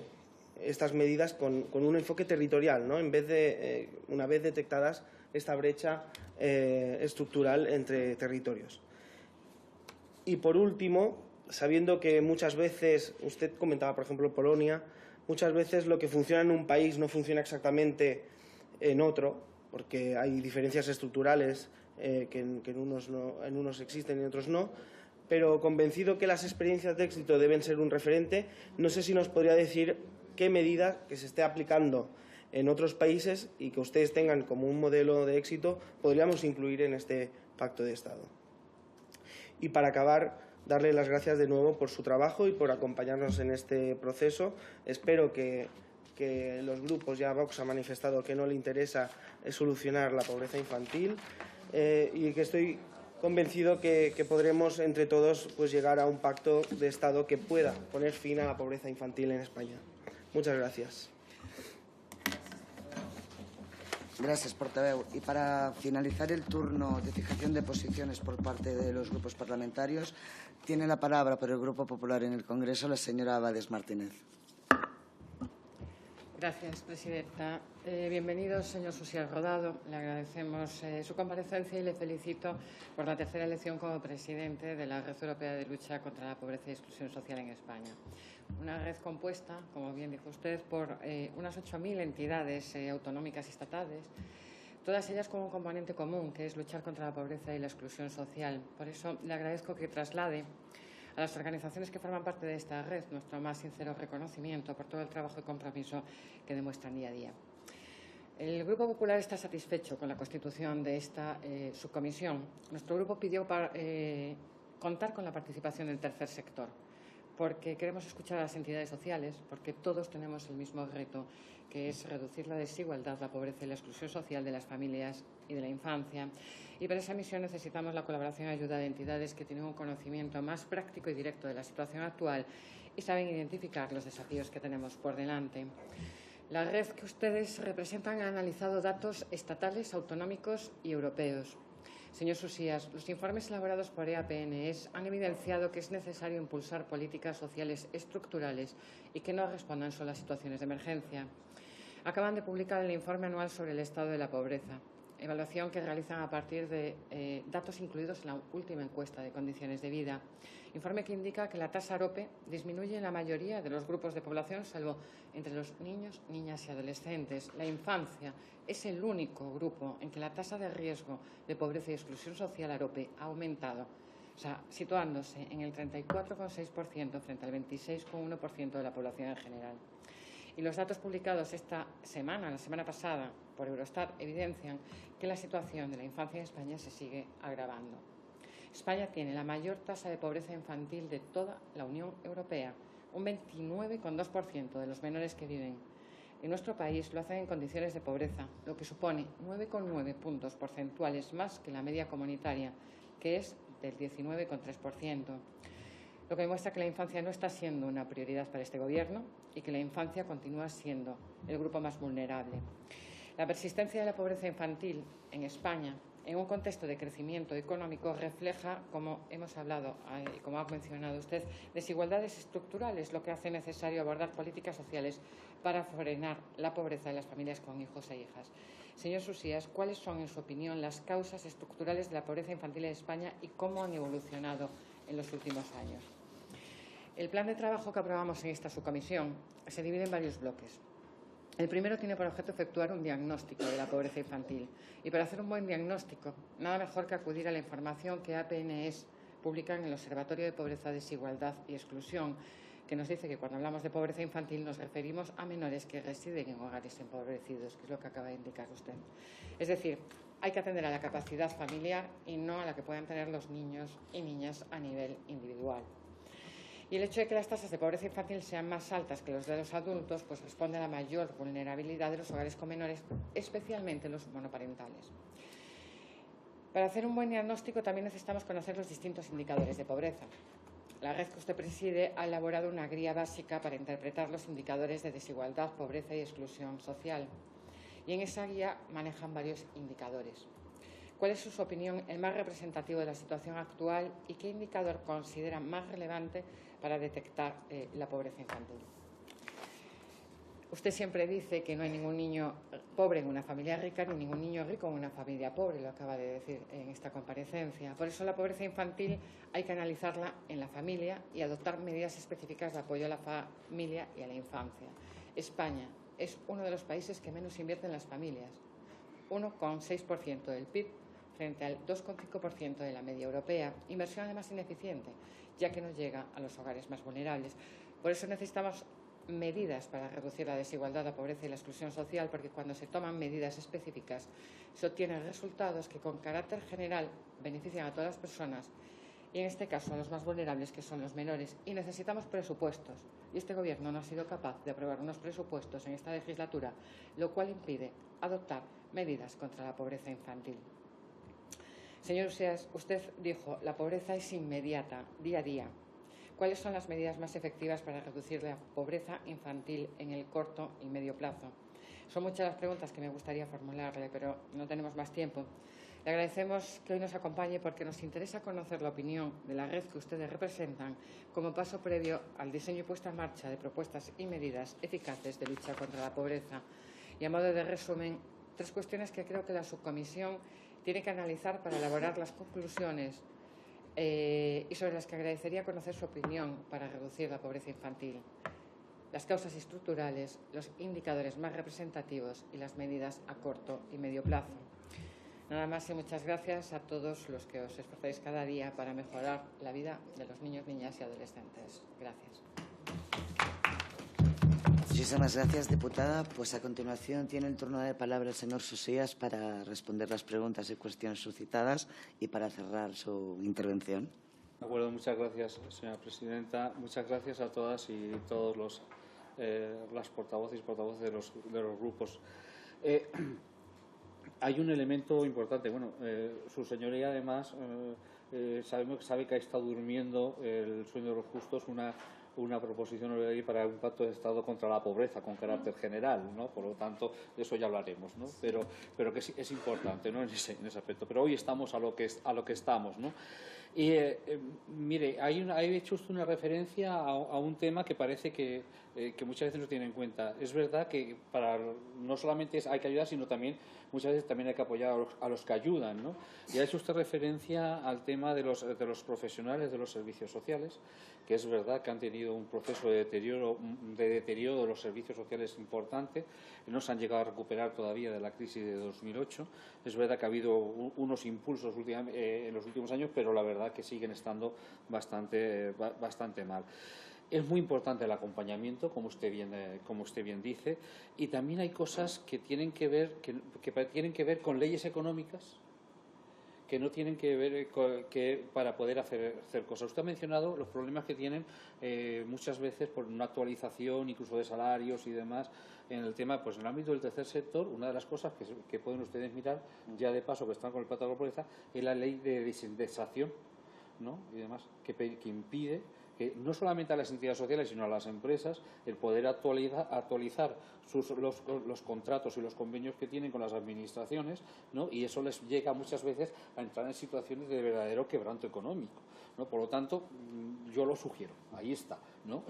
Speaker 7: estas medidas con un enfoque territorial, ¿no?, en vez de, una vez detectadas, esta brecha estructural entre territorios? Y, por último, sabiendo que muchas veces, usted comentaba, por ejemplo, Polonia, muchas veces lo que funciona en un país no funciona exactamente en otro, porque hay diferencias estructurales que en unos existen y en otros no, pero convencido que las experiencias de éxito deben ser un referente, no sé si nos podría decir qué medida que se esté aplicando en otros países y que ustedes tengan como un modelo de éxito podríamos incluir en este Pacto de Estado. Y para acabar, darle las gracias de nuevo por su trabajo y por acompañarnos en este proceso. Espero que los grupos, ya Vox ha manifestado que no le interesa solucionar la pobreza infantil y que estoy convencido que podremos entre todos pues, llegar a un pacto de Estado que pueda poner fin a la pobreza infantil en España. Muchas gracias.
Speaker 3: Gràcies, portaveu. I para finalizar el turno de fijación de posiciones por parte de los grupos parlamentarios, tiene la palabra por el Grupo Popular en el Congreso la señora Abades Martínez.
Speaker 8: Gracias, presidenta. Bienvenido, señor Susías Rodado. Le agradecemos su comparecencia y le felicito por la tercera elección como presidente de la Red Europea de Lucha contra la Pobreza y Exclusión Social en España. Una red compuesta, como bien dijo usted, por unas 8.000 entidades autonómicas y estatales, todas ellas con un componente común, que es luchar contra la pobreza y la exclusión social. Por eso le agradezco que traslade a las organizaciones que forman parte de esta red nuestro más sincero reconocimiento por todo el trabajo y compromiso que demuestran día a día. El Grupo Popular está satisfecho con la constitución de esta subcomisión. Nuestro grupo pidió contar con la participación del tercer sector, porque queremos escuchar a las entidades sociales, porque todos tenemos el mismo reto, que es reducir la desigualdad, la pobreza y la exclusión social de las familias y de la infancia. Y para esa misión necesitamos la colaboración y ayuda de entidades que tienen un conocimiento más práctico y directo de la situación actual y saben identificar los desafíos que tenemos por delante. La red que ustedes representan ha analizado datos estatales, autonómicos y europeos. Señor Susías, los informes elaborados por EAPNES han evidenciado que es necesario impulsar políticas sociales estructurales y que no respondan solo a situaciones de emergencia. Acaban de publicar el informe anual sobre el estado de la pobreza, evaluación que realizan a partir de datos incluidos en la última encuesta de condiciones de vida. Informe que indica que la tasa AROPE disminuye en la mayoría de los grupos de población, salvo entre los niños, niñas y adolescentes. La infancia es el único grupo en que la tasa de riesgo de pobreza y exclusión social AROPE ha aumentado, o sea, situándose en el 34,6% frente al 26,1% de la población en general. Y los datos publicados esta semana, la semana pasada, por Eurostat, evidencian que la situación de la infancia en España se sigue agravando. España tiene la mayor tasa de pobreza infantil de toda la Unión Europea, un 29,2% de los menores que viven en nuestro país lo hacen en condiciones de pobreza, lo que supone 9,9 puntos porcentuales más que la media comunitaria, que es del 19,3%. Lo que demuestra que la infancia no está siendo una prioridad para este Gobierno y que la infancia continúa siendo el grupo más vulnerable. La persistencia de la pobreza infantil en España, en un contexto de crecimiento económico, refleja, como hemos hablado y como ha mencionado usted, desigualdades estructurales, lo que hace necesario abordar políticas sociales para frenar la pobreza de las familias con hijos e hijas. Señor Susías, ¿cuáles son, en su opinión, las causas estructurales de la pobreza infantil en España y cómo han evolucionado en los últimos años? El plan de trabajo que aprobamos en esta subcomisión se divide en varios bloques. El primero tiene por objeto efectuar un diagnóstico de la pobreza infantil. Y para hacer un buen diagnóstico, nada mejor que acudir a la información que APNES publica en el Observatorio de Pobreza, Desigualdad y Exclusión, que nos dice que cuando hablamos de pobreza infantil nos referimos a menores que residen en hogares empobrecidos, que es lo que acaba de indicar usted. Es decir, hay que atender a la capacidad familiar y no a la que puedan tener los niños y niñas a nivel individual. Y el hecho de que las tasas de pobreza infantil sean más altas que los de los adultos, pues responde a la mayor vulnerabilidad de los hogares con menores, especialmente los monoparentales. Para hacer un buen diagnóstico también necesitamos conocer los distintos indicadores de pobreza. La red que usted preside ha elaborado una guía básica para interpretar los indicadores de desigualdad, pobreza y exclusión social. Y en esa guía manejan varios indicadores. ¿Cuál es, en su opinión, el más representativo de la situación actual y qué indicador considera más relevante para detectar la pobreza infantil? Usted siempre dice que no hay ningún niño pobre en una familia rica ni ningún niño rico en una familia pobre, lo acaba de decir en esta comparecencia. Por eso la pobreza infantil hay que analizarla en la familia y adoptar medidas específicas de apoyo a la familia y a la infancia. España es uno de los países que menos invierte en las familias, 1,6% del PIB frente al 2,5% de la media europea. Inversión además ineficiente, ya que no llega a los hogares más vulnerables. Por eso necesitamos medidas para reducir la desigualdad, la pobreza y la exclusión social, porque cuando se toman medidas específicas se obtienen resultados que con carácter general benefician a todas las personas y en este caso a los más vulnerables, que son los menores. Y necesitamos presupuestos. Y este Gobierno no ha sido capaz de aprobar unos presupuestos en esta legislatura, lo cual impide adoptar medidas contra la pobreza infantil. Señor Useas, usted dijo, la pobreza es inmediata, día a día. ¿Cuáles son las medidas más efectivas para reducir la pobreza infantil en el corto y medio plazo? Son muchas las preguntas que me gustaría formularle, pero no tenemos más tiempo. Le agradecemos que hoy nos acompañe porque nos interesa conocer la opinión de la red que ustedes representan como paso previo al diseño y puesta en marcha de propuestas y medidas eficaces de lucha contra la pobreza. Y a modo de resumen, 3 cuestiones que creo que la subcomisión tiene que analizar para elaborar las conclusiones y sobre las que agradecería conocer su opinión para reducir la pobreza infantil. Las causas estructurales, los indicadores más representativos y las medidas a corto y medio plazo. Nada más y muchas gracias a todos los que os esforzáis cada día para mejorar la vida de los niños, niñas y adolescentes. Gracias.
Speaker 3: Muchísimas gracias, diputada. Pues a continuación tiene el turno de palabra el señor Susías para responder las preguntas y cuestiones suscitadas y para cerrar su intervención.
Speaker 2: De acuerdo, muchas gracias, señora presidenta. Muchas gracias a todas y todos las portavoces y portavoces de los grupos. Hay un elemento importante. Bueno, su señoría además sabe que ha estado durmiendo el sueño de los justos una proposición de ley para un pacto de Estado contra la pobreza con carácter general, ¿no? Por lo tanto, de eso ya hablaremos, ¿no? Pero que es importante, ¿no? en ese aspecto. Pero hoy estamos a lo que estamos, ¿no? Y mire, ha hecho usted una referencia a un tema que parece que muchas veces no tiene en cuenta. Es verdad que no solamente hay que ayudar, sino también muchas veces también hay que apoyar a los que ayudan, ¿no? Y ha hecho usted referencia al tema de los profesionales de los servicios sociales, que es verdad que han tenido un proceso de deterioro de los servicios sociales importante. No se han llegado a recuperar todavía de la crisis de 2008. Es verdad que ha habido unos impulsos en los últimos años, pero la verdad que siguen estando bastante mal. Es muy importante el acompañamiento, como usted bien dice, y también hay cosas que tienen que ver con leyes económicas que no tienen que ver para poder hacer cosas. Usted ha mencionado los problemas que tienen muchas veces por una actualización incluso de salarios y demás en el tema, pues en el ámbito del tercer sector. Una de las cosas que pueden ustedes mirar ya de paso, que están con el pacto de la pobreza, es la ley de desindexación, ¿no? Y demás, que impide que no solamente a las entidades sociales sino a las empresas el poder actualizar los contratos y los convenios que tienen con las administraciones, ¿no? Y eso les llega muchas veces a entrar en situaciones de verdadero quebranto económico, ¿no? Por lo tanto, yo lo sugiero, ahí está, ¿no?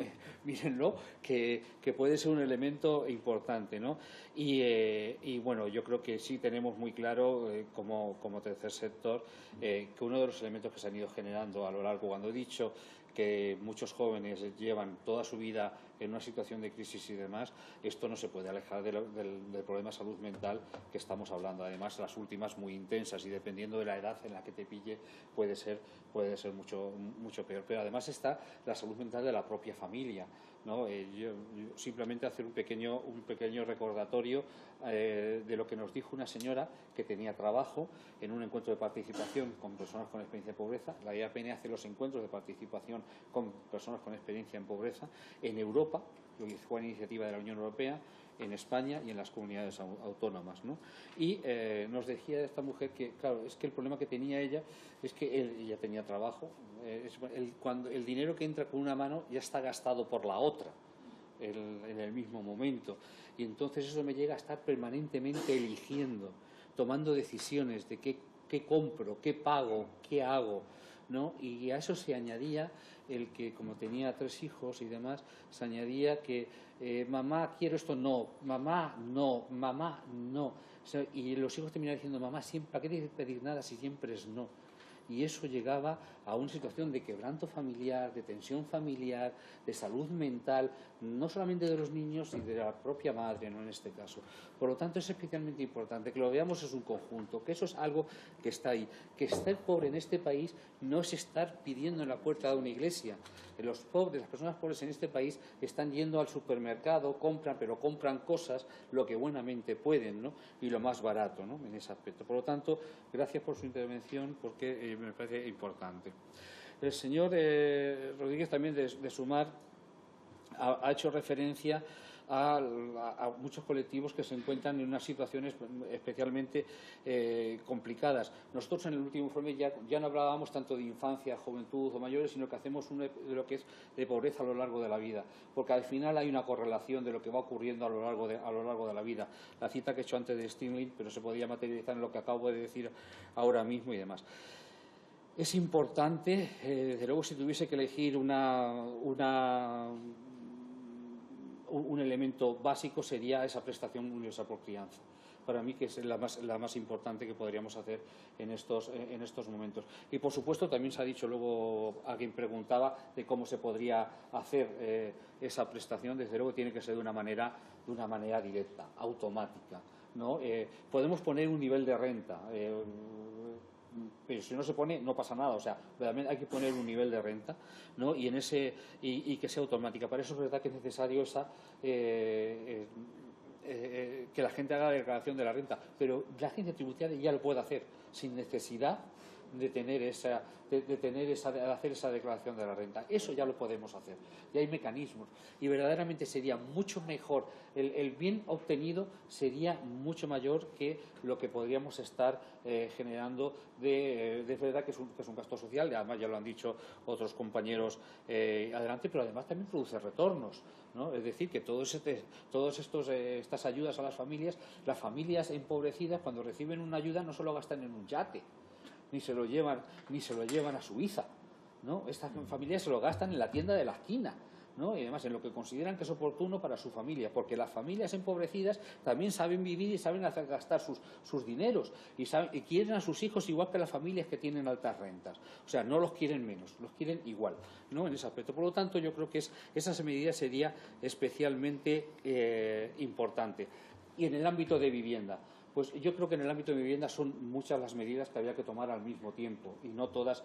Speaker 2: Mírenlo, que puede ser un elemento importante, ¿no? Y bueno, yo creo que sí tenemos muy claro como tercer sector que uno de los elementos que se han ido generando a lo largo, cuando he dicho que muchos jóvenes llevan toda su vida en una situación de crisis y demás, esto no se puede alejar del problema de salud mental que estamos hablando. Además, las últimas muy intensas y dependiendo de la edad en la que te pille puede ser mucho peor. Pero además está la salud mental de la propia familia, ¿no? Yo simplemente hacer un pequeño recordatorio de lo que nos dijo una señora que tenía trabajo en un encuentro de participación con personas con experiencia en pobreza. La IAPN hace los encuentros de participación con personas con experiencia en pobreza en Europa, lo fue una iniciativa de la Unión Europea, en España y en las comunidades autónomas, ¿no? Y nos decía esta mujer que, claro, es que el problema que tenía ella es que ella tenía trabajo, cuando el dinero que entra con una mano ya está gastado por la otra en el mismo momento, y entonces eso me llega a estar permanentemente eligiendo, tomando decisiones de qué compro, qué pago, qué hago, ¿no? Y a eso se añadía el que, como tenía 3 hijos y demás, se añadía que mamá, quiero esto, no, mamá, no, mamá, no. O sea, y los hijos terminaban diciendo, mamá, siempre, ¿para qué tienes que pedir nada si siempre es no? Y eso llegaba a una situación de quebranto familiar, de tensión familiar, de salud mental, no solamente de los niños, sino de la propia madre, ¿no? En este caso. Por lo tanto, es especialmente importante que lo veamos es un conjunto, que eso es algo que está ahí. Que estar pobre en este país no es estar pidiendo en la puerta de una iglesia. Los pobres, las personas pobres en este país están yendo al supermercado, compran, pero compran cosas lo que buenamente pueden, ¿no? Y lo más barato, ¿no? En ese aspecto. Por lo tanto, gracias por su intervención, porque me parece importante. El señor Rodríguez también de Sumar ha hecho referencia a muchos colectivos que se encuentran en unas situaciones especialmente complicadas. Nosotros en el último informe ya no hablábamos tanto de infancia, juventud o mayores, sino que hacemos de lo que es de pobreza a lo largo de la vida, porque al final hay una correlación de lo que va ocurriendo a lo largo de la vida. La cita que he hecho antes de Stirling, pero se podía materializar en lo que acabo de decir ahora mismo y demás. Es importante, desde luego, si tuviese que elegir un elemento básico, sería esa prestación universal por crianza. Para mí, que es la más importante que podríamos hacer en estos momentos. Y, por supuesto, también se ha dicho, luego alguien preguntaba de cómo se podría hacer esa prestación. Desde luego tiene que ser de una manera directa, automática, ¿no? Podemos poner un nivel de renta, pero si no se pone no pasa nada, o sea, realmente hay que poner un nivel de renta, ¿no? Y que sea automática. Para eso es verdad que es necesario que la gente haga la declaración de la renta, pero la agencia tributaria ya lo puede hacer sin necesidad de hacer esa declaración de la renta. Eso ya lo podemos hacer, ya hay mecanismos, y verdaderamente sería mucho mejor, el bien obtenido sería mucho mayor que lo que podríamos estar generando de verdad que es un gasto social. Además, ya lo han dicho otros compañeros adelante, pero además también produce retornos, ¿no? Es decir, que todas estas ayudas a las familias empobrecidas, cuando reciben una ayuda, no solo gastan en un yate, ni se lo llevan a Suiza, ¿no? Estas familias se lo gastan en la tienda de la esquina, ¿no? Y además en lo que consideran que es oportuno para su familia, porque las familias empobrecidas también saben vivir y saben hacer gastar sus dineros y quieren a sus hijos igual que las familias que tienen altas rentas. O sea, no los quieren menos, los quieren igual, ¿no? En ese aspecto. Por lo tanto, yo creo que esa medida sería especialmente importante. Y en el ámbito de vivienda, pues yo creo que en el ámbito de vivienda son muchas las medidas que había que tomar al mismo tiempo, y no todas,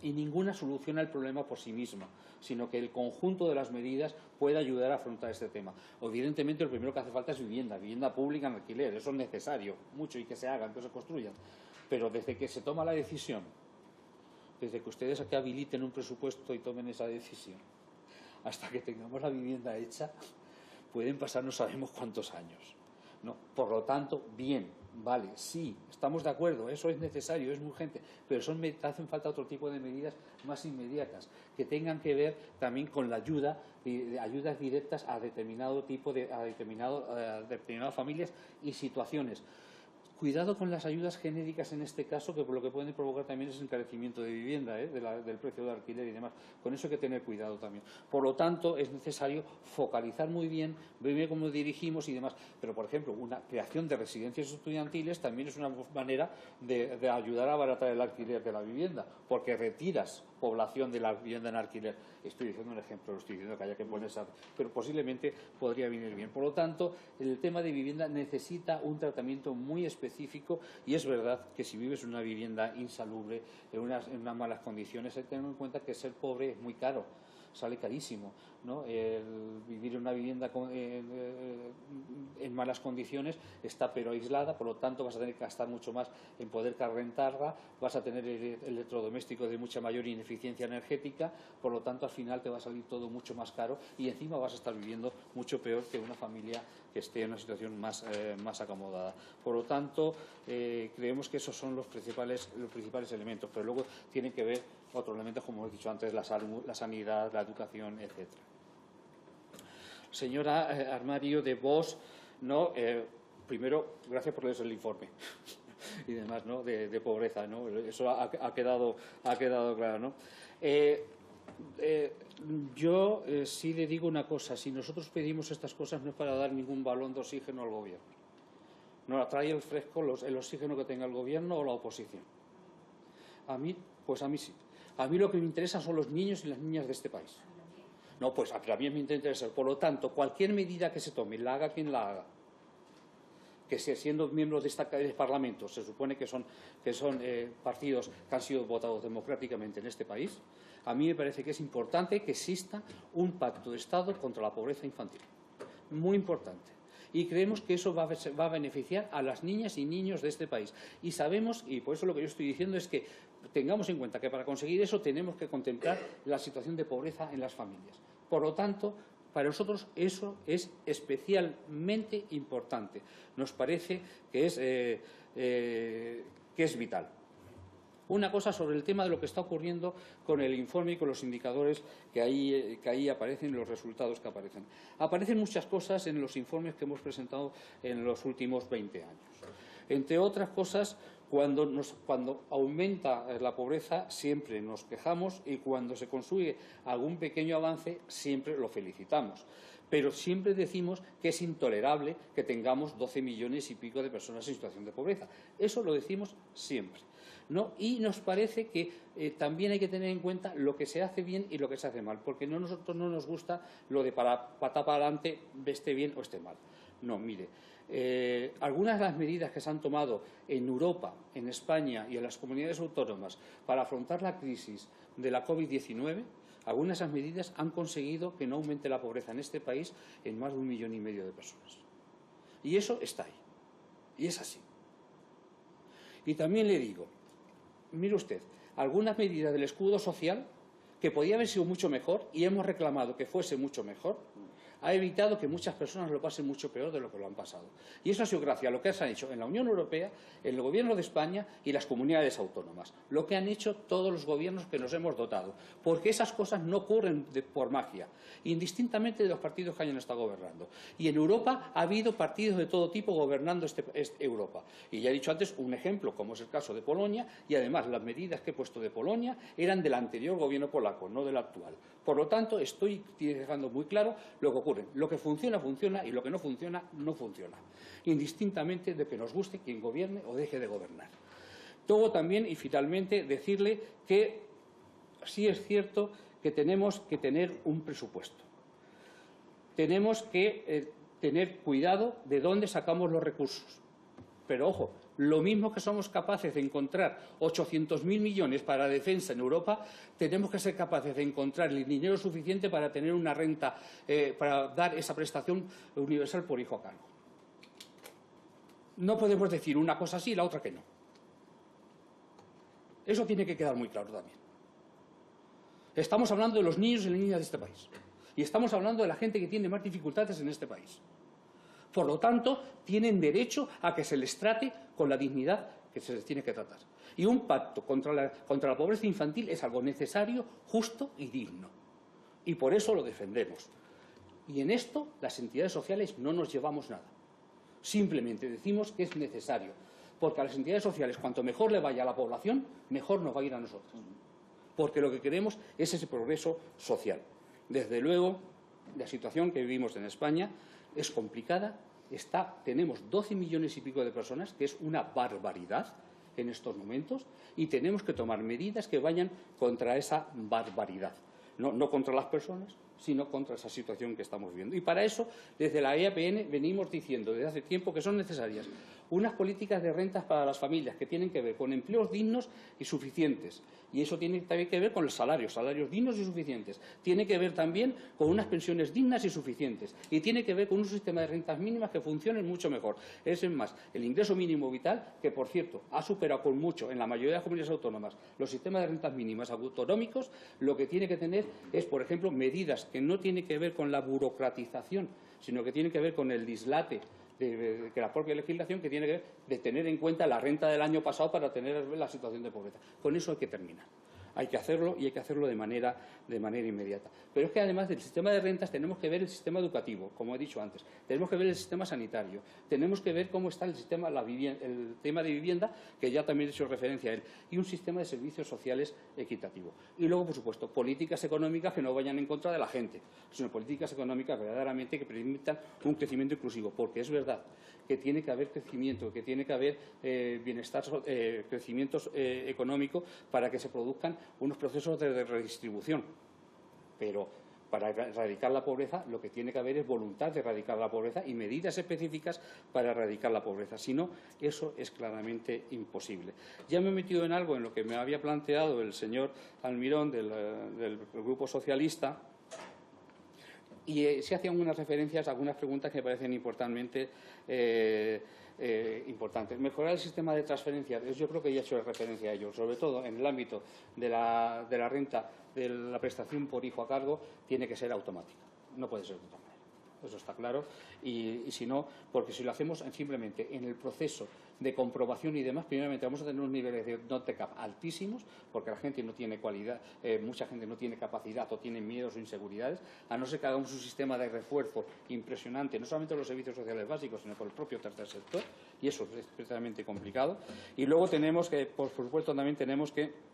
Speaker 2: y ninguna soluciona el problema por sí misma, sino que el conjunto de las medidas puede ayudar a afrontar este tema. Evidentemente, lo primero que hace falta es vivienda pública en alquiler, eso es necesario, mucho, y que se hagan, que se construyan. Pero desde que se toma la decisión, desde que ustedes aquí habiliten un presupuesto y tomen esa decisión, hasta que tengamos la vivienda hecha, pueden pasar no sabemos cuántos años, ¿no? Por lo tanto, bien, vale, sí, estamos de acuerdo, eso es necesario, es urgente, pero hacen falta otro tipo de medidas más inmediatas, que tengan que ver también con la ayudas directas a determinadas familias y situaciones. Cuidado con las ayudas genéricas en este caso, que por lo que pueden provocar también es encarecimiento de vivienda, del precio de alquiler y demás. Con eso hay que tener cuidado también. Por lo tanto, es necesario focalizar muy bien, ver bien cómo dirigimos y demás. Pero, por ejemplo, una creación de residencias estudiantiles también es una manera de ayudar a abaratar el alquiler de la vivienda, porque retiras población de la vivienda en alquiler. Estoy diciendo un ejemplo, lo estoy diciendo que haya que ponerse, pero posiblemente podría venir bien. Por lo tanto, el tema de vivienda necesita un tratamiento muy específico y es verdad que si vives en una vivienda insalubre, en unas malas condiciones, hay que tener en cuenta que ser pobre es muy caro. Sale carísimo, ¿no? El vivir en una vivienda en malas condiciones está pero aislada, por lo tanto vas a tener que gastar mucho más en poder rentarla, vas a tener electrodomésticos de mucha mayor ineficiencia energética, por lo tanto al final te va a salir todo mucho más caro y encima vas a estar viviendo mucho peor que una familia que esté en una situación más acomodada. Por lo tanto, creemos que esos son los principales elementos, pero luego tienen que ver otros elementos, como he dicho antes, la salud, la sanidad, la educación, etc. Señora Armario de Vos, ¿no? Primero, gracias por leerse el informe y demás, ¿no? de pobreza, ¿no? Eso ha quedado claro, ¿no? Yo sí le digo una cosa, si nosotros pedimos estas cosas no es para dar ningún balón de oxígeno al gobierno. Nos atrae el fresco, el oxígeno que tenga el gobierno o la oposición. A mí sí. A mí lo que me interesa son los niños y las niñas de este país. No, pues a mí me interesa. Por lo tanto, cualquier medida que se tome, la haga quien la haga, que siendo miembros de este Parlamento, se supone que son partidos que han sido votados democráticamente en este país, a mí me parece que es importante que exista un pacto de Estado contra la pobreza infantil. Muy importante. Y creemos que eso va a beneficiar a las niñas y niños de este país. Y sabemos, y por eso lo que yo estoy diciendo es que tengamos en cuenta que para conseguir eso tenemos que contemplar la situación de pobreza en las familias. Por lo tanto, para nosotros eso es especialmente importante. Nos parece que es vital. Una cosa sobre el tema de lo que está ocurriendo con el informe y con los indicadores que ahí aparecen, los resultados que aparecen. Aparecen muchas cosas en los informes que hemos presentado en los últimos 20 años. Entre otras cosas, cuando aumenta la pobreza siempre nos quejamos y cuando se consigue algún pequeño avance siempre lo felicitamos. Pero siempre decimos que es intolerable que tengamos 12 millones y pico de personas en situación de pobreza. Eso lo decimos siempre, ¿no? Y nos parece que también hay que tener en cuenta lo que se hace bien y lo que se hace mal, porque nosotros no nos gusta lo de pata para adelante, esté bien o esté mal. No, mire, algunas de las medidas que se han tomado en Europa, en España y en las comunidades autónomas para afrontar la crisis de la COVID-19, algunas de esas medidas han conseguido que no aumente la pobreza en este país en más de 1,5 millones de personas. Y eso está ahí. Y es así. Y también le digo, mire usted, algunas medidas del escudo social que podía haber sido mucho mejor y hemos reclamado que fuese mucho mejor, ha evitado que muchas personas lo pasen mucho peor de lo que lo han pasado. Y eso ha sido gracias a lo que se han hecho en la Unión Europea, en el Gobierno de España y las comunidades autónomas. Lo que han hecho todos los gobiernos que nos hemos dotado. Porque esas cosas no ocurren por magia, indistintamente de los partidos que hayan estado gobernando. Y en Europa ha habido partidos de todo tipo gobernando Europa. Y ya he dicho antes un ejemplo, como es el caso de Polonia, y además las medidas que he puesto de Polonia eran del anterior gobierno polaco, no del actual. Por lo tanto, estoy dejando muy claro lo que ocurre. Lo que funciona, funciona y lo que no funciona, no funciona. Indistintamente de que nos guste quien gobierne o deje de gobernar. Luego también, y finalmente, decirle que sí es cierto que tenemos que tener un presupuesto. Tenemos que tener cuidado de dónde sacamos los recursos. Pero, ojo, lo mismo que somos capaces de encontrar 800.000 millones para la defensa en Europa, tenemos que ser capaces de encontrar el dinero suficiente para tener una renta, para dar esa prestación universal por hijo a cargo. No podemos decir una cosa sí y la otra que no. Eso tiene que quedar muy claro también. Estamos hablando de los niños y las niñas de este país. Y estamos hablando de la gente que tiene más dificultades en este país. Por lo tanto, tienen derecho a que se les trate con la dignidad que se les tiene que tratar. Y un pacto contra la pobreza infantil es algo necesario, justo y digno. Y por eso lo defendemos. Y en esto las entidades sociales no nos llevamos nada. Simplemente decimos que es necesario. porque a las entidades sociales, cuanto mejor le vaya a la población, mejor nos va a ir a nosotros. Porque lo que queremos es ese progreso social. Desde luego, la situación que vivimos en España es complicada. Tenemos 12 millones y pico de personas, que es una barbaridad en estos momentos, y tenemos que tomar medidas que vayan contra esa barbaridad. No contra las personas, sino contra esa situación que estamos viviendo. Y para eso, desde la EAPN venimos diciendo desde hace tiempo que son necesarias unas políticas de rentas para las familias que tienen que ver con empleos dignos y suficientes. Y eso tiene también que ver con los salarios dignos y suficientes. Tiene que ver también con unas pensiones dignas y suficientes. Y tiene que ver con un sistema de rentas mínimas que funcionen mucho mejor. Es más, el ingreso mínimo vital, que por cierto ha superado con mucho en la mayoría de las comunidades autónomas los sistemas de rentas mínimas autonómicos, lo que tiene que tener es, por ejemplo, medidas que no tienen que ver con la burocratización, sino que tienen que ver con el dislate que la propia legislación, que tiene que ver de tener en cuenta la renta del año pasado para tener la situación de pobreza. Con eso hay que terminar. Hay que hacerlo y hay que hacerlo de manera inmediata. Pero es que además del sistema de rentas tenemos que ver el sistema educativo, como he dicho antes. Tenemos que ver el sistema sanitario. Tenemos que ver cómo está el sistema, el tema de vivienda, que ya también he hecho referencia a él, y un sistema de servicios sociales equitativo. Y luego, por supuesto, políticas económicas que no vayan en contra de la gente, sino políticas económicas verdaderamente que permitan un crecimiento inclusivo, porque es verdad que tiene que haber crecimiento, que tiene que haber bienestar, crecimiento económico para que se produzcan unos procesos de redistribución. Pero para erradicar la pobreza lo que tiene que haber es voluntad de erradicar la pobreza y medidas específicas para erradicar la pobreza. Si no, eso es claramente imposible. Ya me he metido en algo en lo que me había planteado el señor Almirón del Grupo Socialista, y se hacían unas referencias a algunas preguntas que me parecen importantes. Mejorar el sistema de transferencias, yo creo que ya he hecho referencia a ello, sobre todo en el ámbito de la renta, de la prestación por hijo a cargo, tiene que ser automática, no puede ser de otra manera. Eso está claro, y si no, porque si lo hacemos simplemente en el proceso de comprobación y demás, primeramente vamos a tener unos niveles de NOTECAP altísimos, porque la gente no tiene cualidad, mucha gente no tiene capacidad o tiene miedos o inseguridades, a no ser que hagamos un sistema de refuerzo impresionante, no solamente los servicios sociales básicos, sino por el propio tercer sector, y eso es especialmente complicado. Y luego tenemos que, por supuesto, también tenemos que,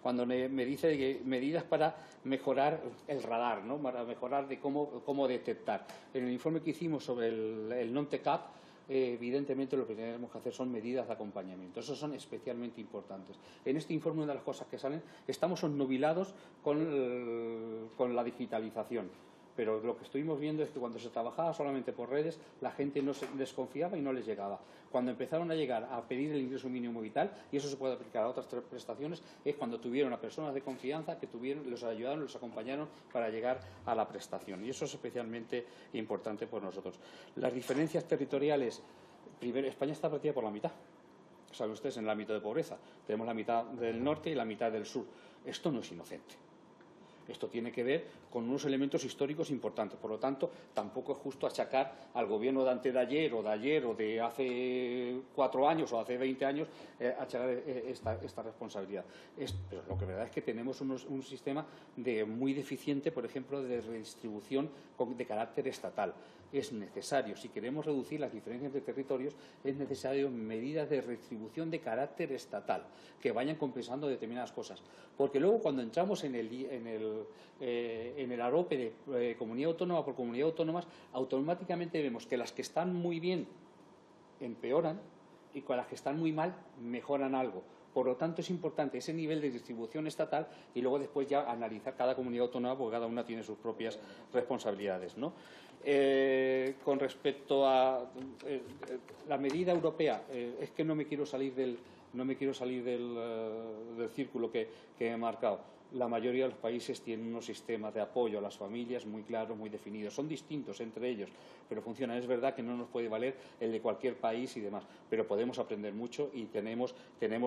Speaker 2: cuando me dice que medidas para mejorar el radar, ¿no? Para mejorar de cómo detectar. En el informe que hicimos sobre el non-TECAP, evidentemente lo que tenemos que hacer son medidas de acompañamiento. Esos son especialmente importantes. En este informe, una de las cosas que salen, estamos obnubilados con la digitalización. Pero lo que estuvimos viendo es que cuando se trabajaba solamente por redes, la gente no se desconfiaba y no les llegaba. Cuando empezaron a llegar a pedir el ingreso mínimo vital, y eso se puede aplicar a otras prestaciones, es cuando tuvieron a personas de confianza que los ayudaron, los acompañaron para llegar a la prestación. Y eso es especialmente importante por nosotros. Las diferencias territoriales, primero, España está partida por la mitad. Saben ustedes, en el ámbito de pobreza. Tenemos la mitad del norte y la mitad del sur. Esto no es inocente. Esto tiene que ver con unos elementos históricos importantes. Por lo tanto, tampoco es justo achacar al gobierno de antes de ayer o de hace 4 años o hace 20 años achacar esta responsabilidad. Pero lo que es verdad es que tenemos un sistema muy deficiente, por ejemplo, de redistribución de carácter estatal. Es necesario, si queremos reducir las diferencias de territorios, es necesario medidas de redistribución de carácter estatal que vayan compensando determinadas cosas. Porque luego, cuando entramos en el arope de comunidad autónoma por comunidad autónoma, automáticamente vemos que las que están muy bien empeoran y con las que están muy mal mejoran algo. Por lo tanto, es importante ese nivel de distribución estatal y luego después ya analizar cada comunidad autónoma, porque cada una tiene sus propias responsabilidades, ¿no? Con respecto a la medida europea, es que no me quiero salir del círculo que he marcado. La mayoría de los países tienen unos sistemas de apoyo a las familias muy claros, muy definidos. Son distintos entre ellos, pero funcionan. Es verdad que no nos puede valer el de cualquier país y demás, pero podemos aprender mucho y tenemos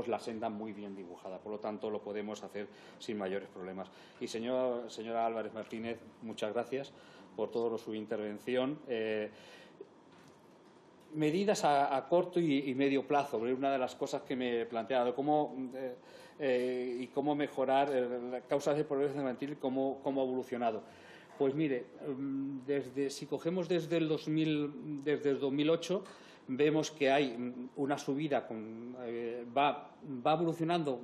Speaker 2: la senda muy bien dibujada. Por lo tanto, lo podemos hacer sin mayores problemas. Y señora Álvarez Martínez, muchas gracias por toda su intervención. Medidas a corto y medio plazo, una de las cosas que me he planteado, cómo mejorar las causas de pobreza infantil, cómo ha evolucionado. Pues mire, si cogemos desde el 2008, vemos que hay una subida, va evolucionando,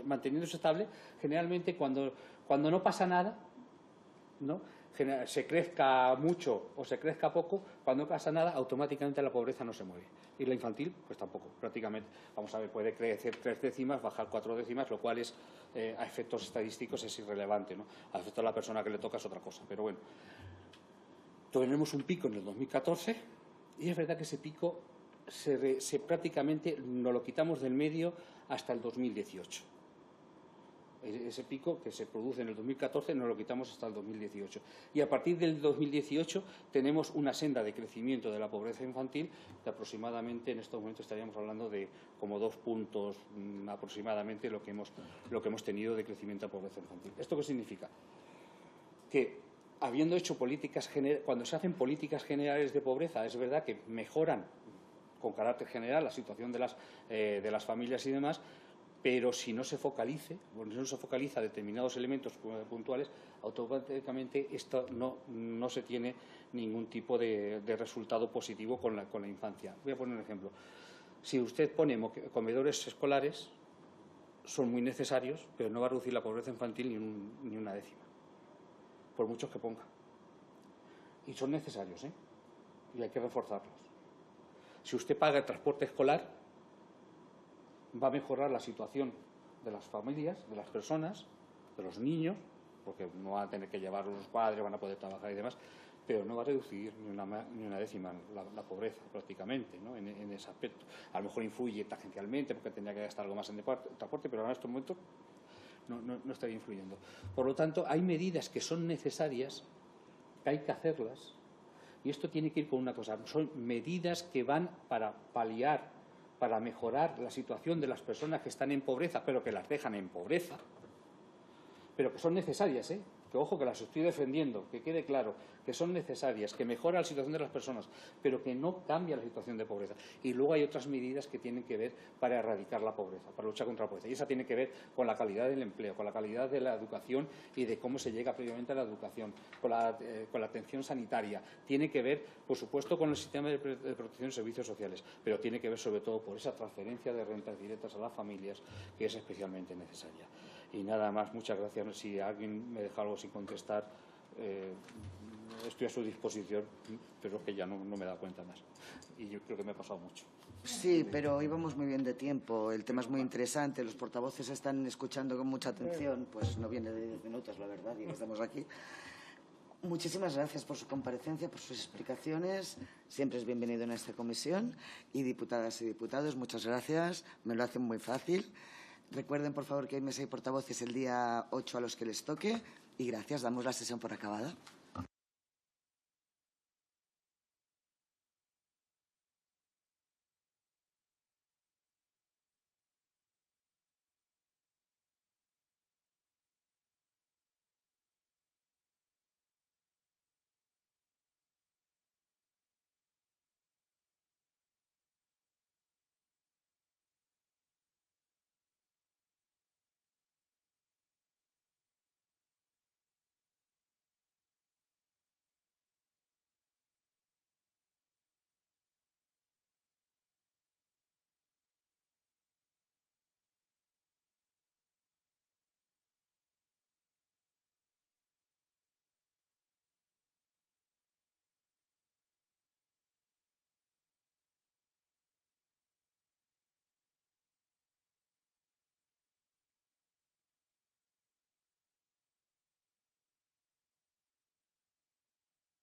Speaker 2: manteniéndose estable. Generalmente cuando no pasa nada, ¿no?, se crezca mucho o se crezca poco, cuando no pasa nada, automáticamente la pobreza no se mueve. Y la infantil, pues tampoco, prácticamente. Vamos a ver, puede crecer 3 décimas, bajar 4 décimas, lo cual es, a efectos estadísticos es irrelevante, ¿no? A efectos de la persona que le toca es otra cosa. Pero bueno, tenemos un pico en el 2014 y es verdad que ese pico se prácticamente nos lo quitamos del medio hasta el 2018. Ese pico que se produce en el 2014 nos lo quitamos hasta el 2018. Y a partir del 2018 tenemos una senda de crecimiento de la pobreza infantil que aproximadamente en estos momentos estaríamos hablando de como 2 puntos aproximadamente lo que hemos tenido de crecimiento de pobreza infantil. ¿Esto qué significa? Que habiendo hecho políticas cuando se hacen políticas generales de pobreza, es verdad que mejoran con carácter general la situación de las familias y demás, pero si no se focaliza determinados elementos puntuales, automáticamente esto no se tiene ningún tipo de resultado positivo con la infancia. Voy a poner un ejemplo. Si usted pone comedores escolares, son muy necesarios, pero no va a reducir la pobreza infantil ni una décima, por muchos que ponga. Y son necesarios, y hay que reforzarlos. Si usted paga el transporte escolar, va a mejorar la situación de las familias, de las personas, de los niños, porque no van a tener que llevar los padres, van a poder trabajar y demás, pero no va a reducir ni una décima la pobreza prácticamente, ¿no?, en ese aspecto. A lo mejor influye tangencialmente porque tendría que gastar algo más en transporte, pero ahora en estos momentos no estaría influyendo. Por lo tanto, hay medidas que son necesarias, que hay que hacerlas, y esto tiene que ir con una cosa, son medidas que van para paliar, para mejorar la situación de las personas que están en pobreza, pero que las dejan en pobreza, pero que son necesarias, que ojo, que las estoy defendiendo, que quede claro, que son necesarias, que mejoran la situación de las personas, pero que no cambia la situación de pobreza. Y luego hay otras medidas que tienen que ver para erradicar la pobreza, para luchar contra la pobreza. Y esa tiene que ver con la calidad del empleo, con la calidad de la educación y de cómo se llega previamente a la educación, con la atención sanitaria. Tiene que ver, por supuesto, con el sistema de protección de servicios sociales, pero tiene que ver sobre todo por esa transferencia de rentas directas a las familias, que es especialmente necesaria. Y nada más, muchas gracias. Si alguien me deja algo sin contestar, estoy a su disposición, pero que ya no me he dado cuenta más. Y yo creo que me he pasado mucho.
Speaker 3: Sí, pero íbamos muy bien de tiempo. El tema es muy interesante. Los portavoces están escuchando con mucha atención. Pues no viene de 10 minutos, la verdad, y estamos aquí. Muchísimas gracias por su comparecencia, por sus explicaciones. Siempre es bienvenido en esta comisión. Y diputadas y diputados, muchas gracias. Me lo hacen muy fácil. Recuerden, por favor, que hay mesa y portavoces el día 8 a los que les toque. Y gracias, damos la sesión por acabada.